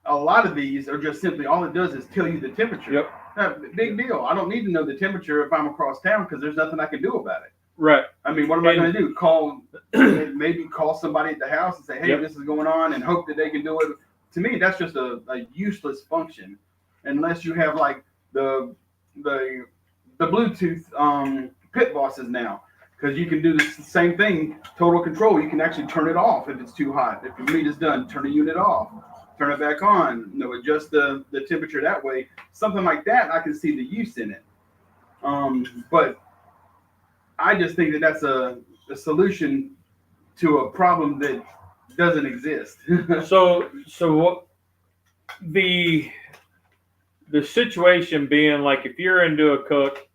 a lot of these are just simply, all it does is tell you the temperature. Big deal. I don't need to know the temperature if I'm across town, because there's nothing I can do about it. Right. I mean, what am I going to do? Maybe call somebody at the house and say, hey, this is going on, and hope that they can do it. To me, that's just a useless function, unless you have like the Bluetooth pit bosses now, because you can do the same thing, total control. You can actually turn it off if it's too hot. If your meat is done, turn the unit off, turn it back on, adjust the temperature that way. Something like that, I can see the use in it. But I just think that that's a solution to a problem that doesn't exist. So what the situation being, like, if you're into a cook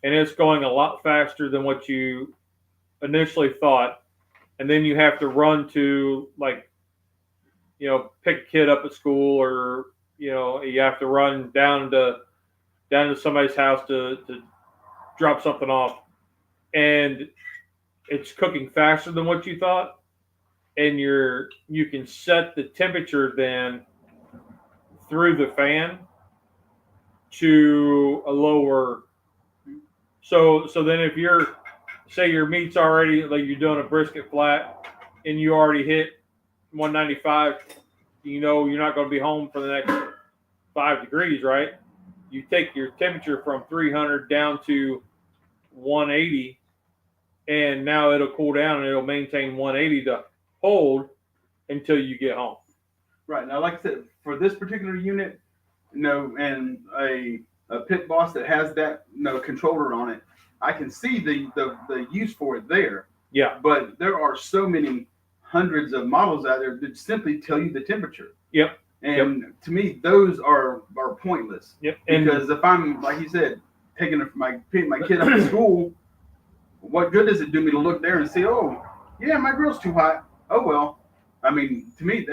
and it's going a lot faster than what you initially thought, and then you have to run to, like, pick a kid up at school, or you have to run down to somebody's house to drop something off, and it's cooking faster than what you thought, and you can set the temperature then through the fan to a lower. So then if say your meat's already, like you're doing a brisket flat and you already hit 195, you know you're not going to be home for the next 5 degrees, right? You take your temperature from 300 down to 180, and now it'll cool down and it'll maintain 180 to hold until you get home. Right. Now, like I said, for this particular unit, and a pit boss that has that controller on it, I can see the use for it there. Yeah. But there are so many hundreds of models out there that simply tell you the temperature. Yep. And to me, those are pointless. Yep. Because if I'm, like you said, taking my kid up to school, what good does it do me to look there and say, oh, yeah, my grill's too hot. Oh, well. I mean, to me,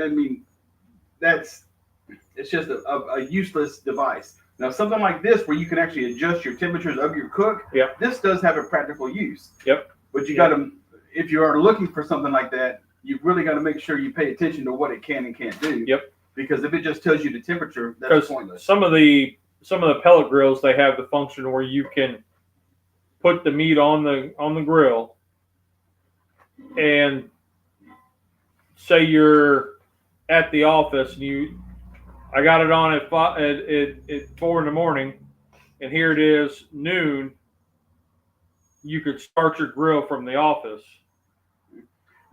it's just a useless device. Now, something like this where you can actually adjust your temperatures of your cook, yep. This does have a practical use. Yep. But you got to, if you are looking for something like that, you've really got to make sure you pay attention to what it can and can't do. Yep. Because if it just tells you the temperature, that's pointless. Some of the pellet grills, they have the function where you can put the meat on the grill, and say you're at the office and I got it on at 4 in the morning, and here it is noon. You could start your grill from the office.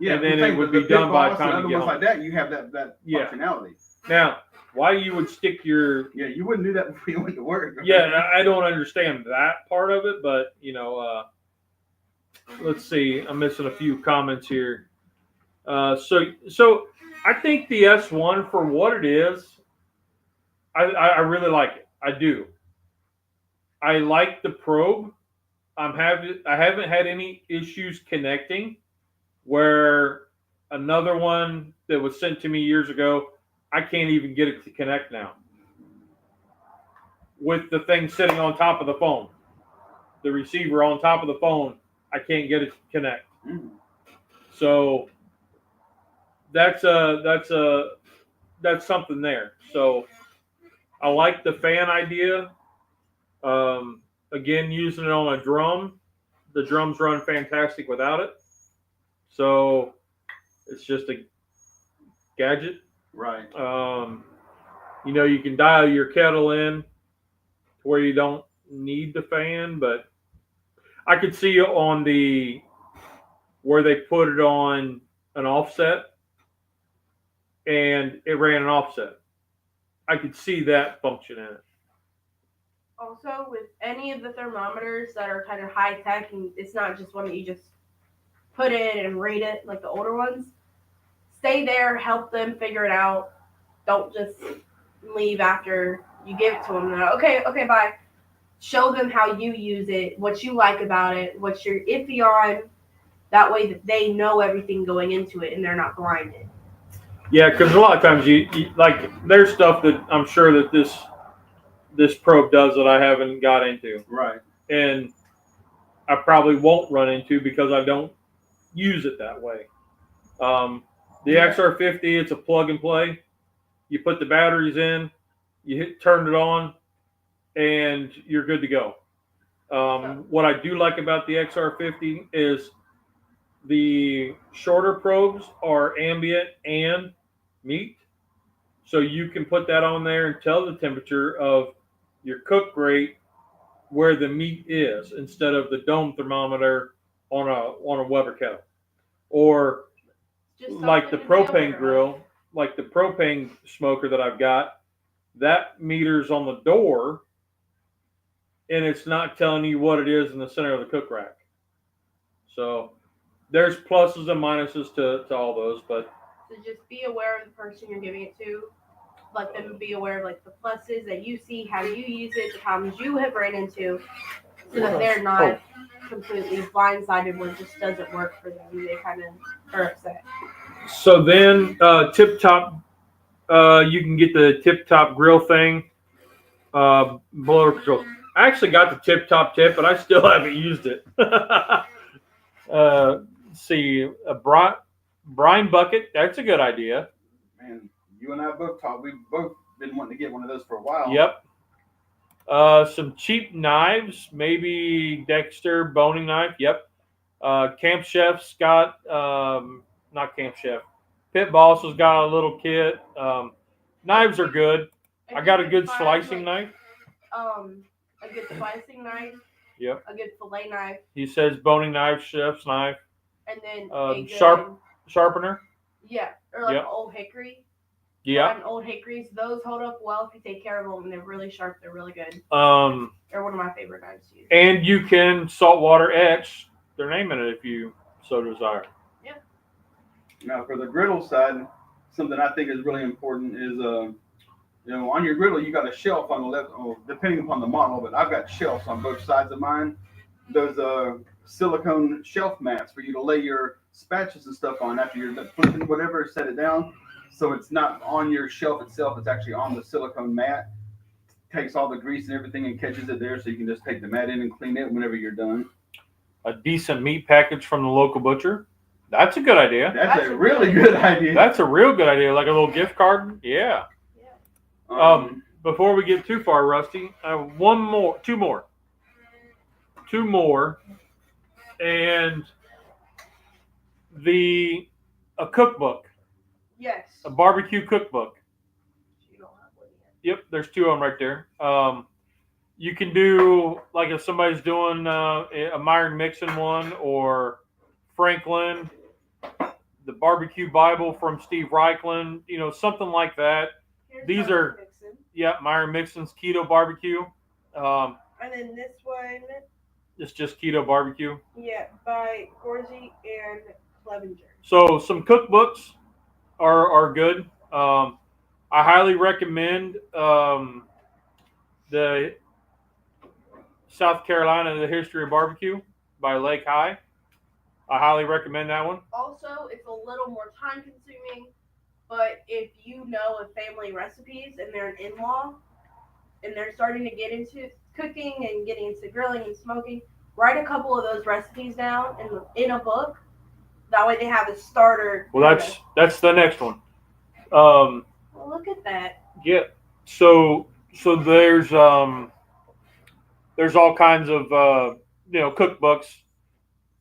Yeah, and then it would be done by the time you get home. Like that, you have that functionality. Now, why you would stick your... Yeah, you wouldn't do that before you went to work. Right? Yeah, I don't understand that part of it, but, let's see. I'm missing a few comments here. So I think the S1, for what it is, I really like it. I do. I like the probe. I haven't had any issues connecting, where another one that was sent to me years ago, I can't even get it to connect now. With the thing sitting on top of the phone, the receiver on top of the phone, I can't get it to connect. So that's something there. So I like the fan idea. Again, using it on a drum, the drums run fantastic without it. So it's just a gadget. Right. You can dial your kettle in to where you don't need the fan, but I could see on where they put it on an offset and it ran an offset. I could see that function in it. Also, with any of the thermometers that are kind of high tech, and it's not just one that you just put in and read it like the older ones, stay there, help them figure it out. Don't just leave after you give it to them. Okay, bye. Show them how you use it, what you like about it, what you're iffy on. That way that they know everything going into it and they're not blinded. Yeah, because a lot of times you like, there's stuff that I'm sure that this probe does that I haven't got into. Right. And I probably won't run into because I don't use it that way. The XR50, it's a plug and play. You put the batteries in, turn it on, and you're good to go. What I do like about the XR50 is the shorter probes are ambient and meat. So you can put that on there and tell the temperature of your cook rate where the meat is, instead of the dome thermometer on a Weber kettle. Or like the propane grill, like the propane smoker that I've got, that meter's on the door and it's not telling you what it is in the center of the cook rack. So there's pluses and minuses to all those, but so just be aware of the person you're giving it to. Let them be aware of like the pluses that you see, how you use it, the problems you have ran into, so that they're not completely blindsided when it just doesn't work for them. They kind of are upset. So then Tip Top, you can get the Tip Top grill thing, blower control. I actually got the Tip Top tip, but I still haven't used it. See, a brine bucket, that's a good idea. Man, you and I both talked. We've both been wanting to get one of those for a while. Yep. Some cheap knives, maybe Dexter boning knife. Yep. Camp Chef's got, not Camp Chef, Pit Boss has got a little kit. Knives are good. I got a good slicing knife. A good slicing knife. Yep. A good fillet knife. He says boning knife, chef's knife. And then a good, sharpener. Yeah, or like old hickory. Yeah. Old hickories, those hold up well if you take care of them, and they're really sharp. They're really good. They're one of my favorite knives to use. And you can saltwater etch their name in it if you so desire. Yeah. Now for the griddle side, something I think is really important is on your griddle you got a shelf on the left, depending upon the model, but I've got shelves on both sides of mine. Those silicone shelf mats for you to lay your spatulas and stuff on after you're flipping whatever, set it down. So it's not on your shelf itself, it's actually on the silicone mat. Takes all the grease and everything and catches it there, so you can just take the mat in and clean it whenever you're done. A decent meat package from the local butcher. That's a good idea. That's a really good idea. That's a real good idea. Like a little gift card. Yeah. Before we get too far, Rusty, two more, and a cookbook. Yes. A barbecue cookbook. You don't have one yet. Yep, there's two of them right there. You can do, like if somebody's doing a Myron Mixon one, or Franklin, the Barbecue Bible from Steve Reichland, something like that. Here's These Myron are, Mixon. Yeah, Myron Mixon's Keto Barbecue. And then this one. It's just Keto Barbecue. Yeah, by Gorzy and Clevenger. So some cookbooks are good. I highly recommend the South Carolina, The History of Barbecue by Lake High. I highly recommend that one. Also, it's a little more time consuming, but if you know of family recipes and they're an in-law and they're starting to get into cooking and getting into grilling and smoking, write a couple of those recipes down in a book. That way they have a starter. Well, that's the next one. Well, look at that. Yeah. So there's all kinds of cookbooks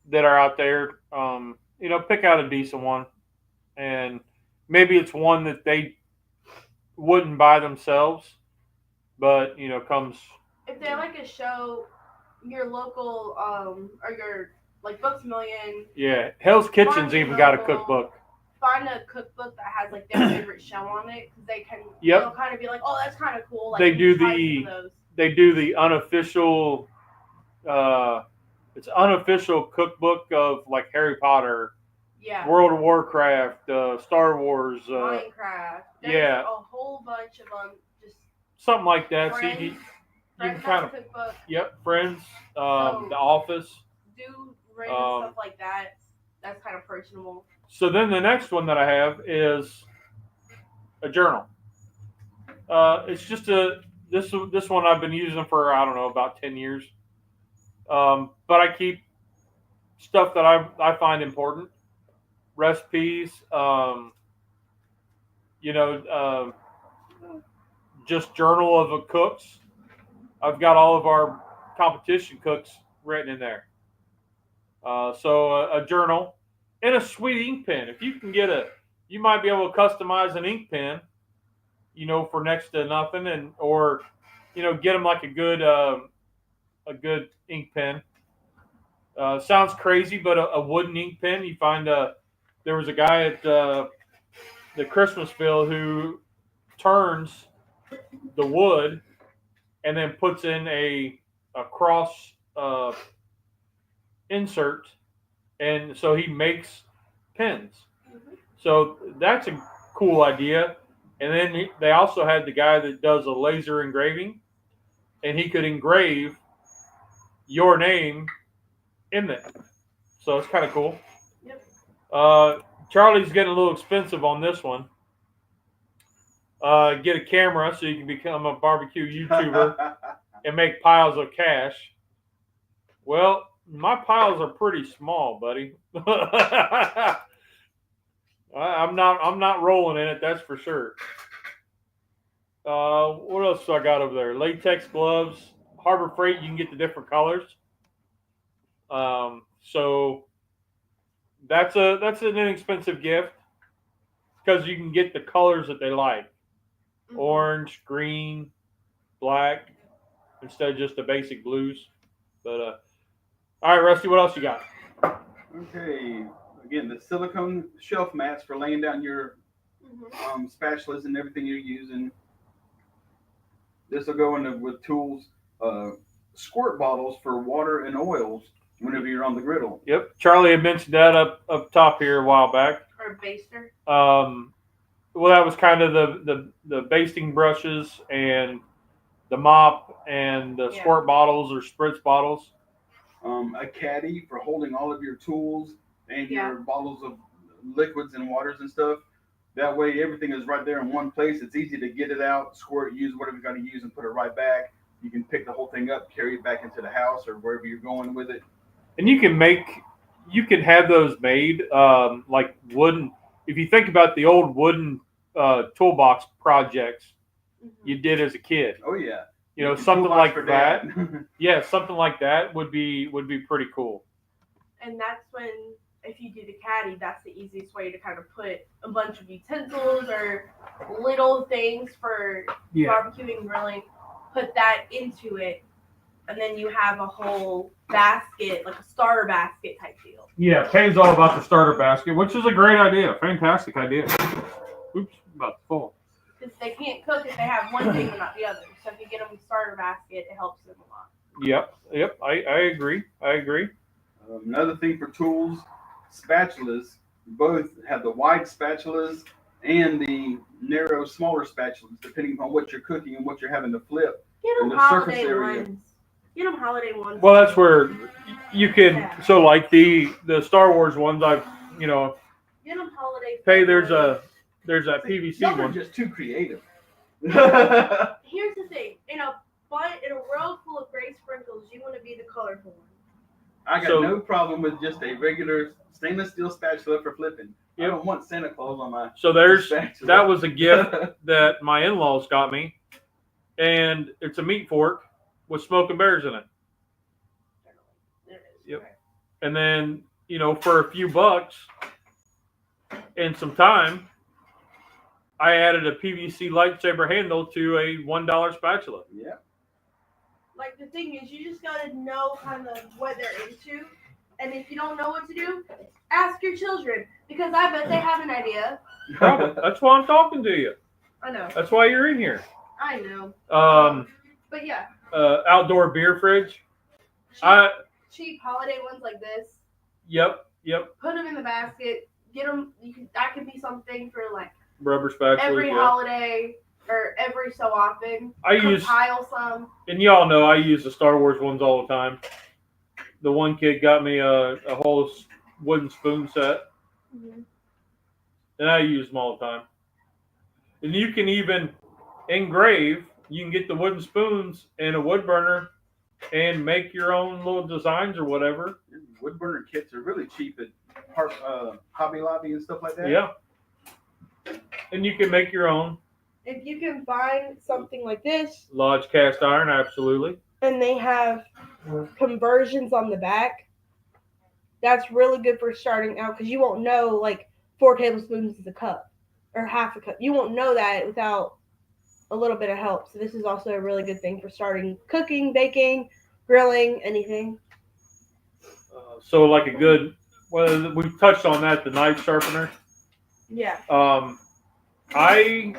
that are out there. Pick out a decent one, and maybe it's one that they wouldn't buy themselves, but comes. If they like a show, your local or your like Books A Million. Yeah, Hell's Kitchen's even got a cookbook. Find a cookbook that has like their favorite show on it, because they can kind of be like, oh, that's kind of cool. Like, they do the unofficial. It's unofficial cookbook of like Harry Potter, World of Warcraft, Star Wars, Minecraft. There's a whole bunch of them. Just something like that. Friends, So you can Friends kind of cookbook. Friends, The Office. Do random stuff like that. That's kind of personable. So then the next one that I have is a journal. It's just this one I've been using for, I don't know, about 10 years. But I keep stuff that I find important, recipes, just journal of the cooks. I've got all of our competition cooks written in there. So a journal and a sweet ink pen. If you can you might be able to customize an ink pen, for next to nothing, or get them like a good ink pen. Sounds crazy, but a wooden ink pen. You find there was a guy at the Christmasville who turns the wood and then puts in a cross insert, and so he makes pens. Mm-hmm. So that's a cool idea. And then they also had the guy that does a laser engraving, and he could engrave your name in there. So it's kind of cool. Yep. Charlie's getting a little expensive on this one. Get a camera so you can become a barbecue YouTuber and make piles of cash. Well, my piles are pretty small, buddy. I'm not rolling in it, that's for sure. What else do I got over there? Latex gloves. Harbor Freight, you can get the different colors. So that's an inexpensive gift because you can get the colors that they like. Mm-hmm. Orange, green, black, instead of just the basic blues. But all right, Rusty, what else you got? Okay, again, the silicone shelf mats for laying down your spatulas and everything you're using. This will go in with tools. Squirt bottles for water and oils whenever you're on the griddle. Yep, Charlie had mentioned that up top here a while back. Or a baster. Well, that was kind of the basting brushes and the mop and the squirt bottles or spritz bottles. A caddy for holding all of your tools and your bottles of liquids and waters and stuff. That way, everything is right there in one place. It's easy to get it out, squirt, use whatever you got to use, and put it right back. You can pick the whole thing up, carry it back into the house or wherever you're going with it. And you can have those made like wooden. If you think about the old wooden toolbox projects you did as a kid. Oh yeah. You know, something like that. Yeah, something like that would be pretty cool. And that's when, if you do the caddy, that's the easiest way to kind of put a bunch of utensils or little things for barbecuing, grilling. Put that into it, and then you have a whole basket, like a starter basket type deal. Yeah, Kay's all about the starter basket, which is a great idea. Fantastic idea. Oops, about to fall. Because they can't cook if they have one thing and not the other. So if you get them a starter basket, it helps them a lot. Yep. I agree. Another thing for tools, spatulas. Both have the wide spatulas and the narrow, smaller spatulas, depending on what you're cooking and what you're having to flip. Get them holiday ones. Get them holiday ones. Well, that's where you can. So, like the Star Wars ones, I've Get them holiday. Hey, there's that PVC y'all one. are just too creative. Here's the thing. In a world full of gray sprinkles, you want to be the colorful one. I got no problem with just a regular stainless steel spatula for flipping. Yep. I don't want Santa Claus on my spatula. That was a gift that my in-laws got me, and it's a meat fork with smoking bears in it. Yep. And then, for a few bucks and some time, I added a PVC lightsaber handle to a $1 spatula. Yeah. Like, the thing is, you just got to know kind of what they're into. And if you don't know what to do, ask your children. Because I bet they have an idea. Probably. That's why I'm talking to you. I know. That's why you're in here. I know. But yeah. Outdoor beer fridge. Cheap holiday ones like this. Yep. Put them in the basket. Get them. That could be something for like rubber spatula. Every holiday or every so often. Compile some. And y'all know I use the Star Wars ones all the time. The one kid got me a whole wooden spoon set. Mm-hmm. And I use them all the time. And you can even engrave. You can get the wooden spoons and a wood burner and make your own little designs or whatever. Wood burner kits are really cheap at Hobby Lobby and stuff like that. Yeah. And you can make your own. If you can find something like this. Lodge cast iron, absolutely. And they have conversions on the back. That's really good for starting out because you won't know like 4 tablespoons is a cup or half a cup. You won't know that without a little bit of help. So this is also a really good thing for starting cooking, baking, grilling, anything. So like a good, well, we touched on that, the knife sharpener. Yeah. I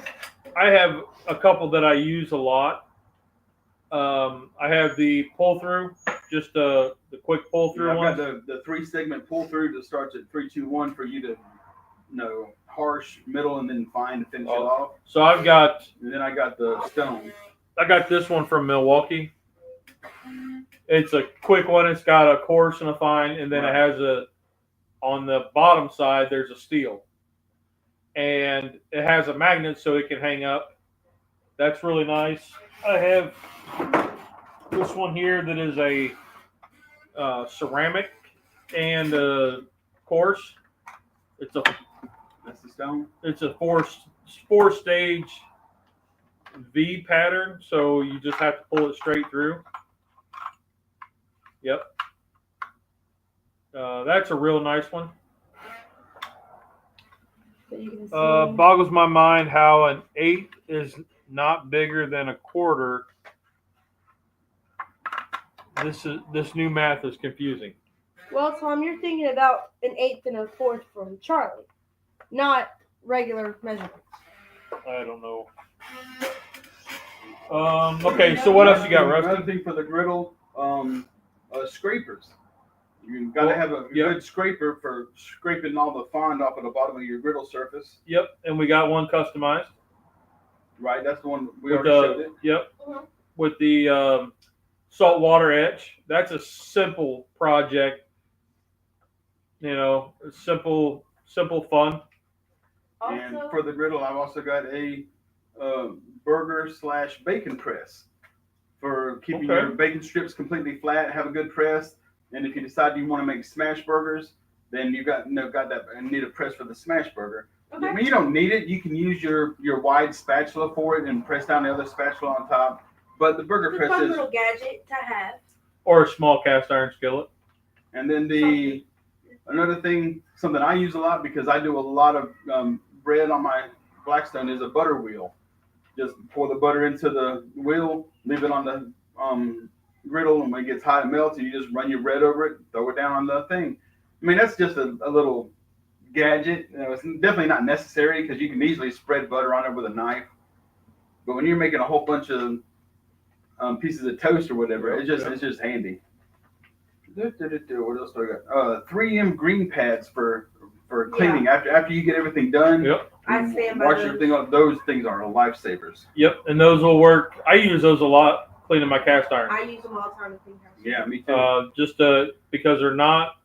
have a couple that I use a lot. I have the pull through, just the quick pull through one. I've got the 3-segment pull through that starts at 3, 2, 1 for you to harsh, middle, and then fine to finish it off. So I've got. And then I got the stone. I got this one from Milwaukee. It's a quick one. It's got a coarse and a fine, and then it has on the bottom side, there's a steel. And it has a magnet so it can hang up. That's really nice. I have this one here that is a ceramic and coarse. That's the stone? It's a four-stage V pattern, so you just have to pull it straight through. Yep. That's a real nice one. You can see. Boggles my mind how an 1/8 is not bigger than a 1/4. This new math is confusing. Well, Tom, you're thinking about an 1/8 and a 1/4 from Charlie, not regular measurements. I don't know. Okay, so what else you got, Rusty? Another thing for the griddle, scrapers. You got to have a good scraper for scraping all the fond off of the bottom of your griddle surface. Yep, and we got one customized. Right, that's the one we With already showed it. Yep, with the saltwater etch. That's a simple project. You know, simple, fun. And Also, for the griddle, I've also got a burger/bacon press for keeping your bacon strips completely flat. Have a good press. And if you decide you want to make smash burgers, then you got that and need a press for the smash burger. okay. I mean, you don't need it. You can use your wide spatula for it and press down the other spatula on top. But the burger It's a press fun is. little gadget to have. Or a small cast iron skillet. And then another thing, something I use a lot because I do a lot of bread on my Blackstone is a butter wheel. Just pour the butter into the wheel, leave it on the griddle, and when it gets hot and melts, you just run your bread over it, throw it down on the thing. I mean, that's just a little gadget. You know, it's definitely not necessary because you can easily spread butter on it with a knife. But when you're making a whole bunch of pieces of toast or whatever, it's just handy. What else do I got? 3M green pads for cleaning after you get everything done. Yep. I stand by Wash those. everything up. Those things are lifesavers. Yep, and those will work. I use those a lot cleaning my cast iron. I use them all the time to clean house. Yeah, me too. Just because they're not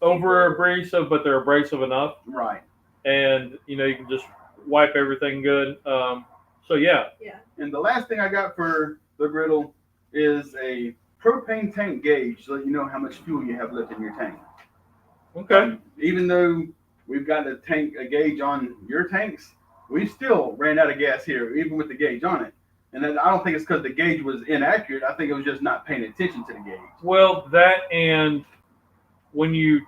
over abrasive, but they're abrasive enough, Right. and you can just wipe everything good. So yeah. Yeah. And the last thing I got for the griddle is a propane tank gauge to let you know how much fuel you have left in your tank. Okay. Even though we've got a gauge on your tanks, we still ran out of gas here, even with the gauge on it. And then I don't think it's because the gauge was inaccurate. I think it was just not paying attention to the gauge. Well, that and when you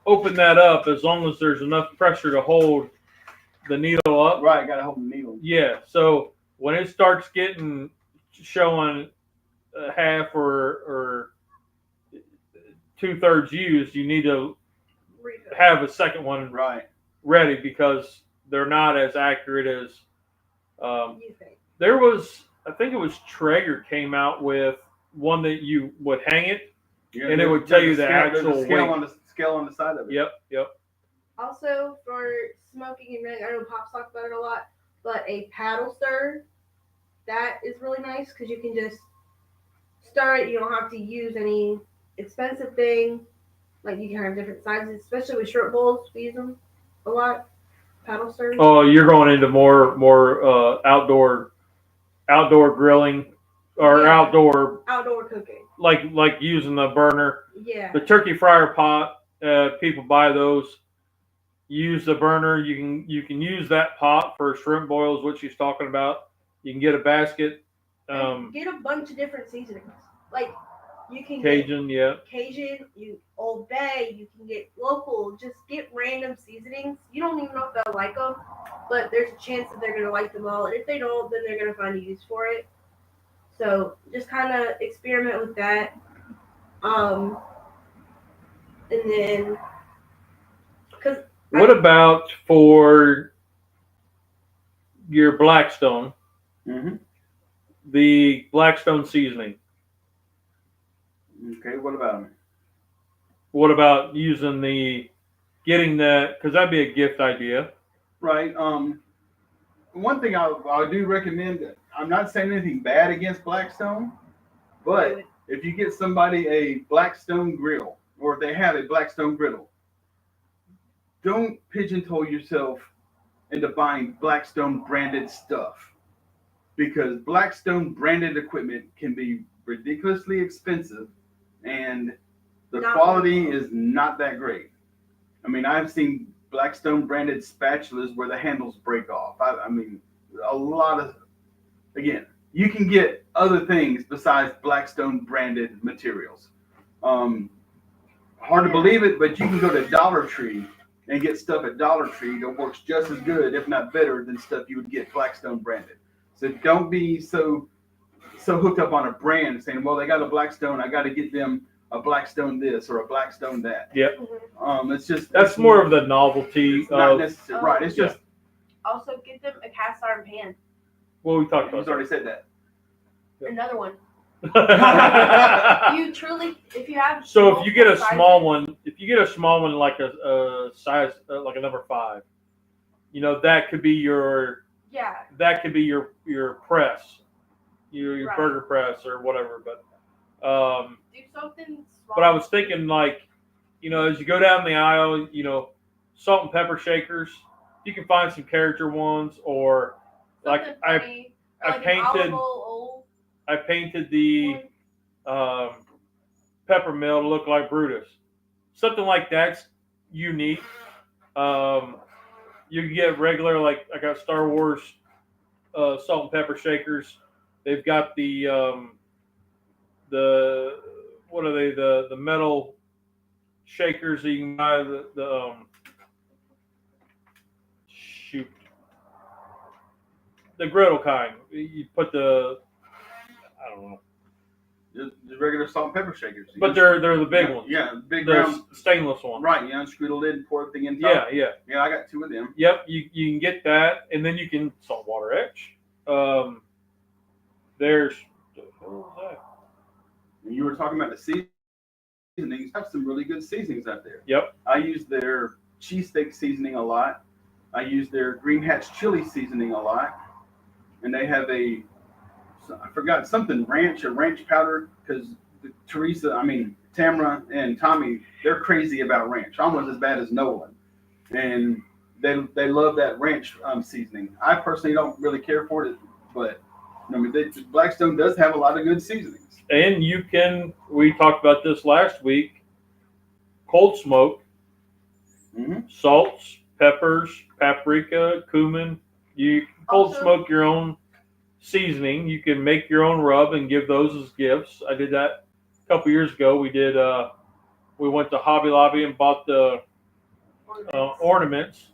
open that up, as long as there's enough pressure to hold the needle up. Right, got to hold the needle. Yeah. So when it starts showing half or 2/3 used, you need to have a second one ready because they're not as accurate as You think? there was. I think it was Traeger came out with one that you would hang it, and it would tell you the actual weight. Scale on the side of it. Yep. Also, for smoking and grilling, I know Pop's talked about it a lot, but a paddle stir, that is really nice because you can just stir it. You don't have to use any expensive thing. Like, you can have different sizes, especially with short bowls. We use them a lot. Paddle stirs. Oh, you're going into more outdoor grilling or outdoor cooking. like using the burner. Yeah. The turkey fryer pot. People buy those. Use the burner. You can use that pot for shrimp boils, which she's talking about. You can get a basket. Get a bunch of different seasonings. Like, you can Cajun, get Cajun, Old Bay, you can get local. Just get random seasonings. You don't even know if they'll like them, but there's a chance that they're going to like them all. And if they don't, then they're going to find a use for it. So just kind of experiment with that. And then, what about for your Blackstone? Mm-hmm. The Blackstone seasoning. Okay, what about them? What about getting that? Because that'd be a gift idea. Right. One thing I do recommend, I'm not saying anything bad against Blackstone, but if you get somebody a Blackstone grill, or if they have a Blackstone griddle, don't pigeonhole yourself into buying Blackstone branded stuff, because Blackstone branded equipment can be ridiculously expensive and the quality is not that great. I mean, I've seen Blackstone branded spatulas where the handles break off. I mean, a lot of again, you can get other things besides Blackstone branded materials. Hard to believe it, but you can go to Dollar Tree and get stuff at Dollar Tree that works just as good, if not better, than stuff you would get Blackstone branded. So don't be so hooked up on a brand saying, well, they got a Blackstone, I got to get them a Blackstone this or a Blackstone that. Yep. It's just that's more of the novelty. It's not necessary, right? It's just also get them a cast iron pan. Well, we talked about. He's already said that. Another one. You truly, if you have. So if you get a small one, like a size like a number 5, that could be your press, your Right. burger press or whatever. But do something small. but I was thinking like, as you go down the aisle, salt and pepper shakers, you can find some character ones or like something funny, I like painted. I painted the peppermill to look like Brutus. Something like that's unique. You can get regular, like I got Star Wars salt and pepper shakers. They've got the what are they? The metal shakers that you can buy. The griddle kind. You put I don't know. The regular salt and pepper shakers. But they're the big ones. Yeah, big the round stainless one. Right, you unscrew the lid and pour everything in top. Yeah. Yeah, I got 2 of them. Yep, you can get that, and then you can saltwater etch. There's what was that? And you were talking about the seasonings. Have some really good seasonings out there. Yep. I use their cheesesteak seasoning a lot. I use their Green Hatch chili seasoning a lot. And they have I forgot something ranch powder, because Tamara and Tommy, they're crazy about ranch, almost as bad as Nolan. And they love that ranch seasoning. I personally don't really care for it, but Blackstone does have a lot of good seasonings. And we talked about this last week, cold smoke, salts, peppers, paprika, cumin. You cold smoke your own seasoning. You can make your own rub and give those as gifts. I did that a couple years ago. We went to Hobby Lobby and bought the ornaments,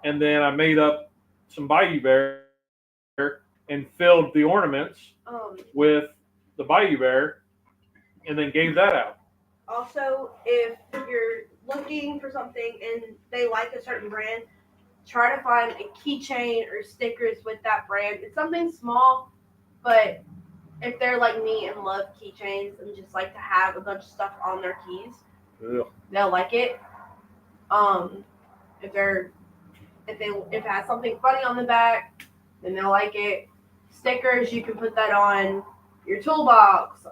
and then I made up some Bayou Bear and filled the ornaments with the Bayou Bear, and then gave that out. Also, if you're looking for something and they like a certain brand, try to find a keychain or stickers with that brand. It's something small, but if they're like me and love keychains and just like to have a bunch of stuff on their keys, they'll like it. If it has something funny on the back, then they'll like it. Stickers, you can put that on your toolbox,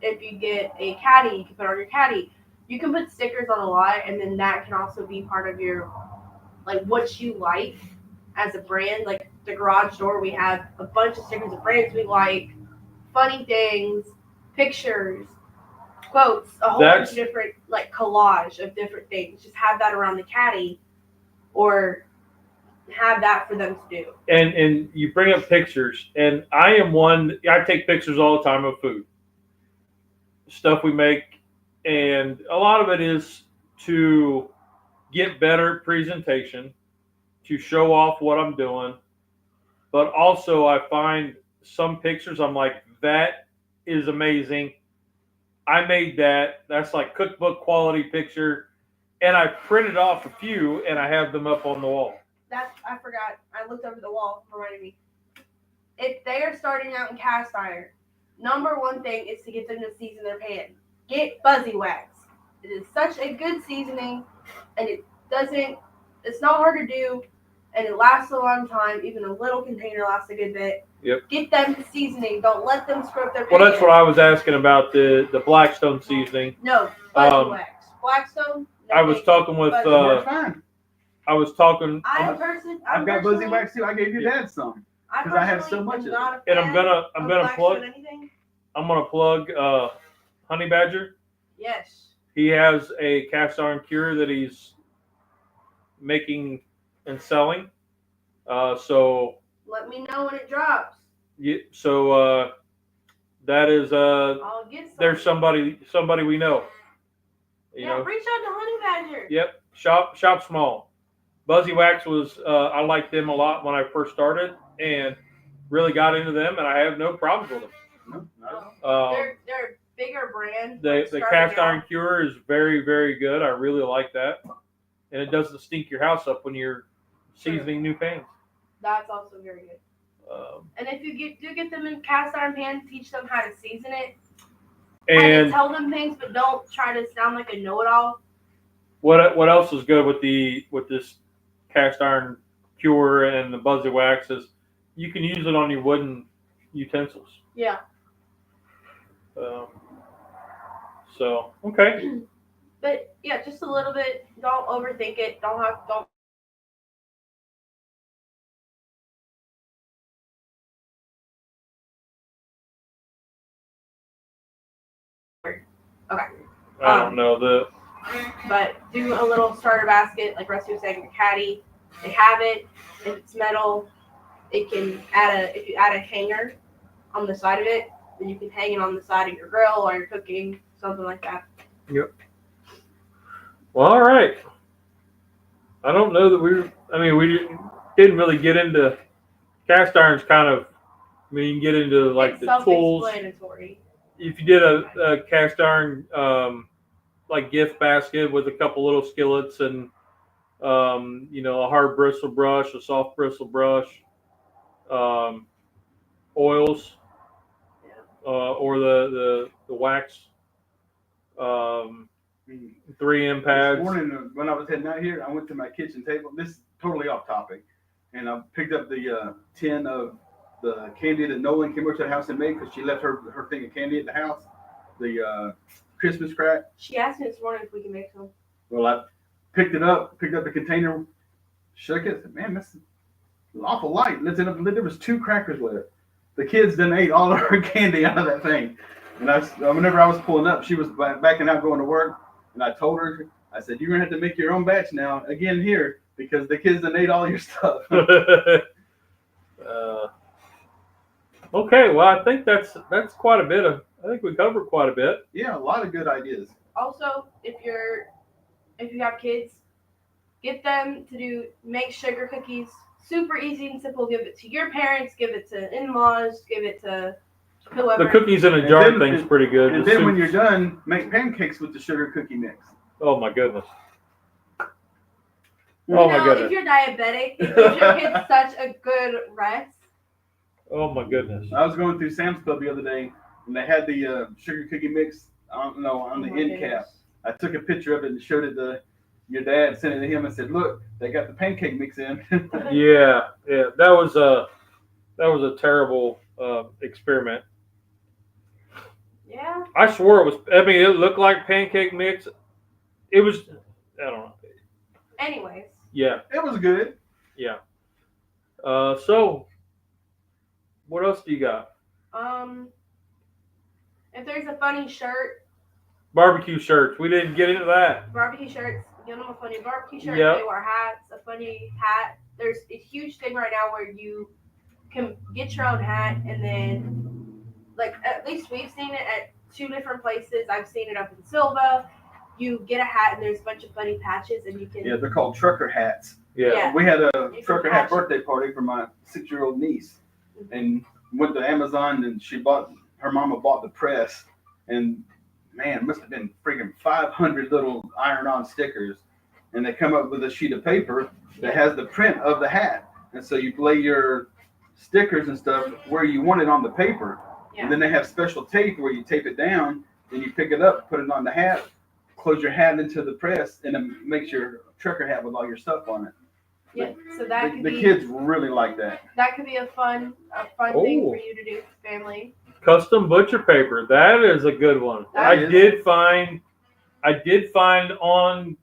if you get a caddy, you can put it on your caddy. You can put stickers on a lot, and then that can also be part of your, like, what you like as a brand. Like the garage door, we have a bunch of stickers of brands we like, funny things, pictures, quotes, a whole bunch of different, like, collage of different things. Just have that around the caddy, or have that for them to do. And you bring up pictures, and I take pictures all the time of food, stuff we make, and a lot of it is to get better presentation, to show off what I'm doing, but also I find some pictures I'm like, that is amazing. I made that. That's like cookbook quality picture, and I printed off a few, and I have them up on the wall. I forgot. I looked over the wall, reminded me. If they are starting out in cast iron, number one thing is to get them to season their pan. Get Fuzzy Wax. It is such a good seasoning, and it's not hard to do, and it lasts a long time. Even a little container lasts a good bit. Yep. Get them the seasoning. Don't let them screw up their pan. Well, that's what I was asking about, the Blackstone seasoning. No, Fuzzy Wax. Blackstone. I was talking with fine. I've got Fuzzy Wax too. I gave your dad some. Because I have so much of it. And I'm gonna plug Honey Badger. Yes. He has a cast iron cure that he's making and selling. So let me know when it drops. Yeah, so that is I'll get some. there's somebody we know. You know. Reach out to Honey Badger. Yep. Shop small. Buzzy Wax was I liked them a lot when I first started and really got into them, and I have no problems with them. They're a bigger brand. The cast iron cure is very, very good. I really like that, and it doesn't stink your house up when you're seasoning new pans. That's also very good. And if you do get them in cast iron pans, teach them how to season it. And tell them things, but don't try to sound like a know-it-all. What else is good with this cast iron cure and the Buzzy Wax is you can use it on your wooden utensils. Yeah. So okay. But yeah, just a little bit. Don't overthink it. Don't. Okay. I don't know But do a little starter basket, like Rusty was saying, a caddy. They have it. If it's metal, it can if you add a hanger on the side of it, then you can hang it on the side of your grill while you're cooking, something like that. Yep. Well, all right. I don't know that we didn't really get into cast irons. Kind of, I mean, you can get into like the tools. Self-explanatory. If you did a cast iron like gift basket with a couple little skillets and a hard bristle brush, a soft bristle brush, oils, or the wax 3M pads. This morning when I was heading out here, I went to my kitchen table. This is totally off topic, and I picked up the tin of the candy that Nolan came over to the house and made because she left her thing of candy at the house. The Christmas crack. She asked me this morning if we can make some. Well, I picked up the container, shook it. Said, man, that's awful light. There was 2 crackers left. The kids then ate all of her candy out of that thing. And whenever I was pulling up, she was backing out going to work. And I told her, I said, you're going to have to make your own batch now, again here, because the kids done ate all your stuff. Okay, well, I think that's quite a bit I think we covered quite a bit. Yeah, a lot of good ideas. Also, if you have kids, get them to make sugar cookies. Super easy and simple. Give it to your parents, give it to in-laws, give it to whoever. The cookies in a jar thing's pretty good. And then when you're done, make pancakes with the sugar cookie mix. Oh my goodness. If you're diabetic, it gives your kids such a good rest. Oh my goodness. I was going through Sam's Club the other day, and they had the sugar cookie mix on the end cap. I took a picture of it and showed it to your dad, sent it to him, and said, "Look, they got the pancake mix in." Yeah, that was a terrible experiment. Yeah. I swore it was. I mean, it looked like pancake mix. It was. I don't know. Anyways. Yeah. It was good. Yeah. So, what else do you got? If there's a funny shirt. Barbecue shirts. We didn't get into that. Barbecue shirts. Give them a funny barbecue shirt. Yep. They wear hats. A funny hat. There's a huge thing right now where you can get your own hat, and then, like, at least we've seen it at 2 different places. I've seen it up in Silva. You get a hat, and there's a bunch of funny patches, and you can. Yeah, they're called trucker hats. Yeah. We had a trucker hat birthday party for my 6-year-old niece, and went to Amazon, and her mama bought the press, and man, it must have been freaking 500 little iron-on stickers, and they come up with a sheet of paper that has the print of the hat, and so you lay your stickers and stuff where you want it on the paper, and then they have special tape where you tape it down, and you pick it up, put it on the hat, close your hat into the press, and it makes your trucker hat with all your stuff on it. Yeah, so that could the kids really like that. That could be a fun thing for you to do with family. Custom butcher paper. That is a good one. I did find on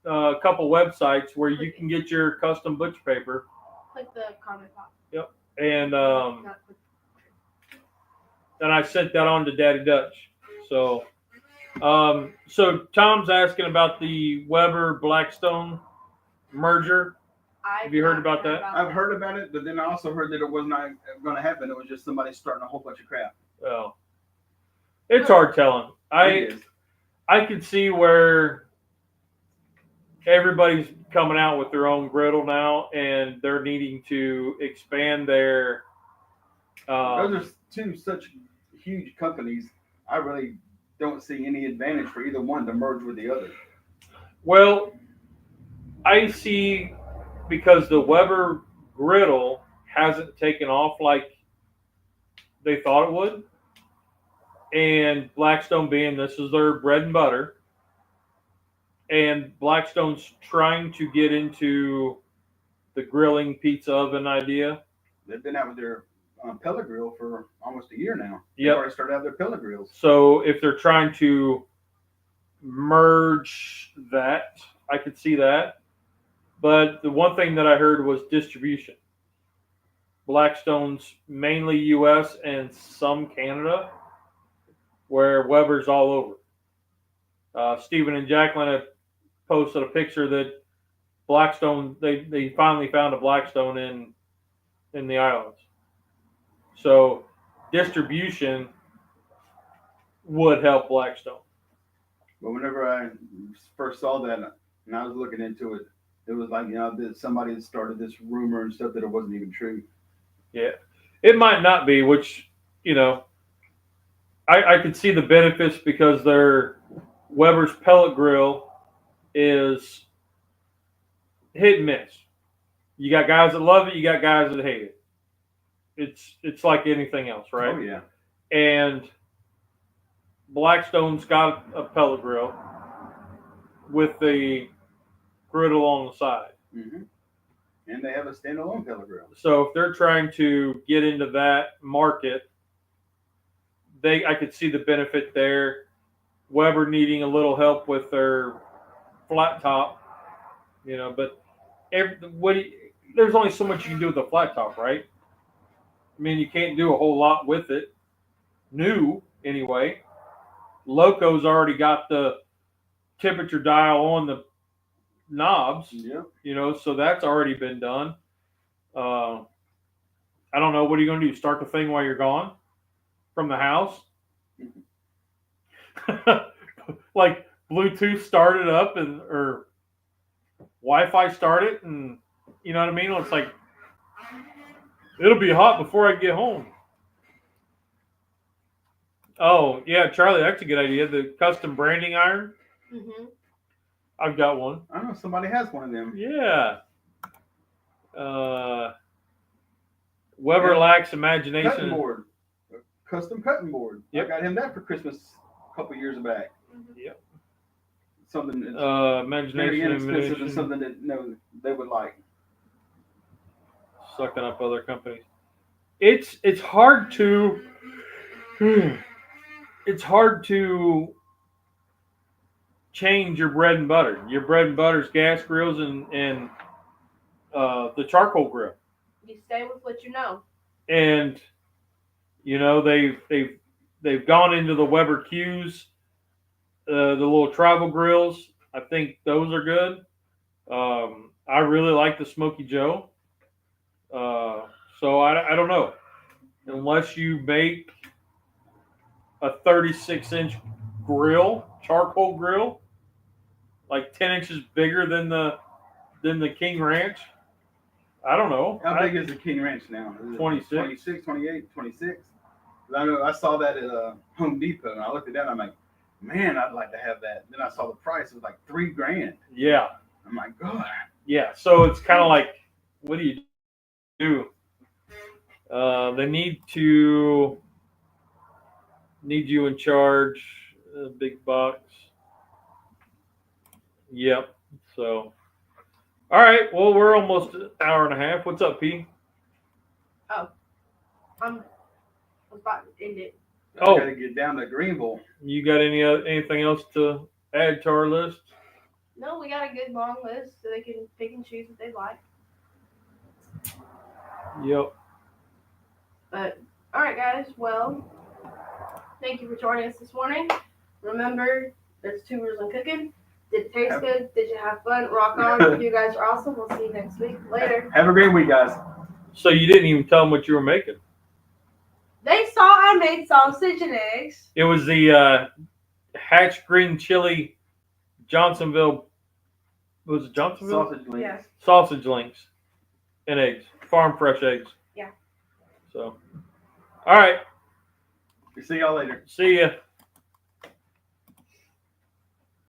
a couple websites where you can get your custom butcher paper. Click the comment box. Yep. And then I sent that on to Daddy Dutch. So Tom's asking about the Weber Blackstone merger. Have you heard about that? I've heard about it, but then I also heard that it was not going to happen. It was just somebody starting a whole bunch of crap. Oh, it's hard telling. I could see where everybody's coming out with their own griddle now, and they're needing to expand their. Those are two such huge companies. I really don't see any advantage for either one to merge with the other. Well, I see, because the Weber griddle hasn't taken off like they thought it would, and Blackstone being this is their bread and butter, and Blackstone's trying to get into the grilling pizza oven idea. They've been out with their pellet grill for almost a year now. They've Yep. already started out their pellet grills. So if they're trying to merge that, I could see that. But the one thing that I heard was distribution. Blackstone's mainly U.S. and some Canada, where Weber's all over. Stephen and Jacqueline have posted a picture that Blackstone, they finally found a Blackstone in the islands. So distribution would help Blackstone. But whenever I first saw that and I was looking into it, it was like, that somebody had started this rumor and stuff that it wasn't even true. Yeah. It might not be, which, I could see the benefits because their Weber's pellet grill is hit and miss. You got guys that love it, you got guys that hate it. It's like anything else, right? Oh, yeah. And Blackstone's got a pellet grill with the griddle on the side. Mm-hmm. And they have a standalone pellet grill. So if they're trying to get into that market, I could see the benefit there. Weber needing a little help with their flat top, but there's only so much you can do with a flat top, right? I mean, you can't do a whole lot with it. New, anyway. Loco's already got the temperature dial on the knobs. Yep. So that's already been done. I don't know. What are you going to do? Start the thing while you're gone from the house? Like Bluetooth start it up or Wi-Fi start it, and you know what I mean? It's like, it'll be hot before I get home. Oh, yeah, Charlie, that's a good idea. The custom branding iron. Mm-hmm. I've got one. I know somebody has one of them. Yeah. Weber lacks imagination. Cutting board. Custom cutting board. Yep. I got him that for Christmas a couple years back. Yep. Something that's imagination very inexpensive and and something that they would like. sucking up other companies. It's hard to change your bread and butter. Your bread and butter's gas grills and the charcoal grill. You stay with what you know. And they've gone into the Weber Qs, the little travel grills. I think those are good. I really like the Smoky Joe. So I don't know. Unless you make a 36-inch grill, charcoal grill, like 10 inches bigger than the King Ranch. I don't know. How big is the King Ranch now? 26. 26, 28, 26? I know I saw that at Home Depot, and I looked at that, and I'm like, man, I'd like to have that. Then I saw the price; it was like $3,000. Yeah. I'm like, God. Yeah. So it's kind of like, what do you do? They need you in charge. Big box. Yep. So, all right. Well, we're almost an hour and a half. What's up, P? Oh, I was about to end it. I Oh, gotta get down to Greenville. you got anything else to add to our list? No, we got a good long list, so they can pick and choose what they like. Yep. But all right, guys. Well, thank you for joining us this morning. Remember, there's 2 rules in cooking: Did it taste good? Did you have fun? Rock on. You guys are awesome. We'll see you next week. Later. Have a great week, guys. So you didn't even tell them what you were making. They saw I made sausage and eggs. It was the Hatch Green Chili Johnsonville. Was it Johnsonville? Sausage links. Yeah. Sausage links and eggs. Farm fresh eggs. Yeah. So, all right. See y'all later. See ya.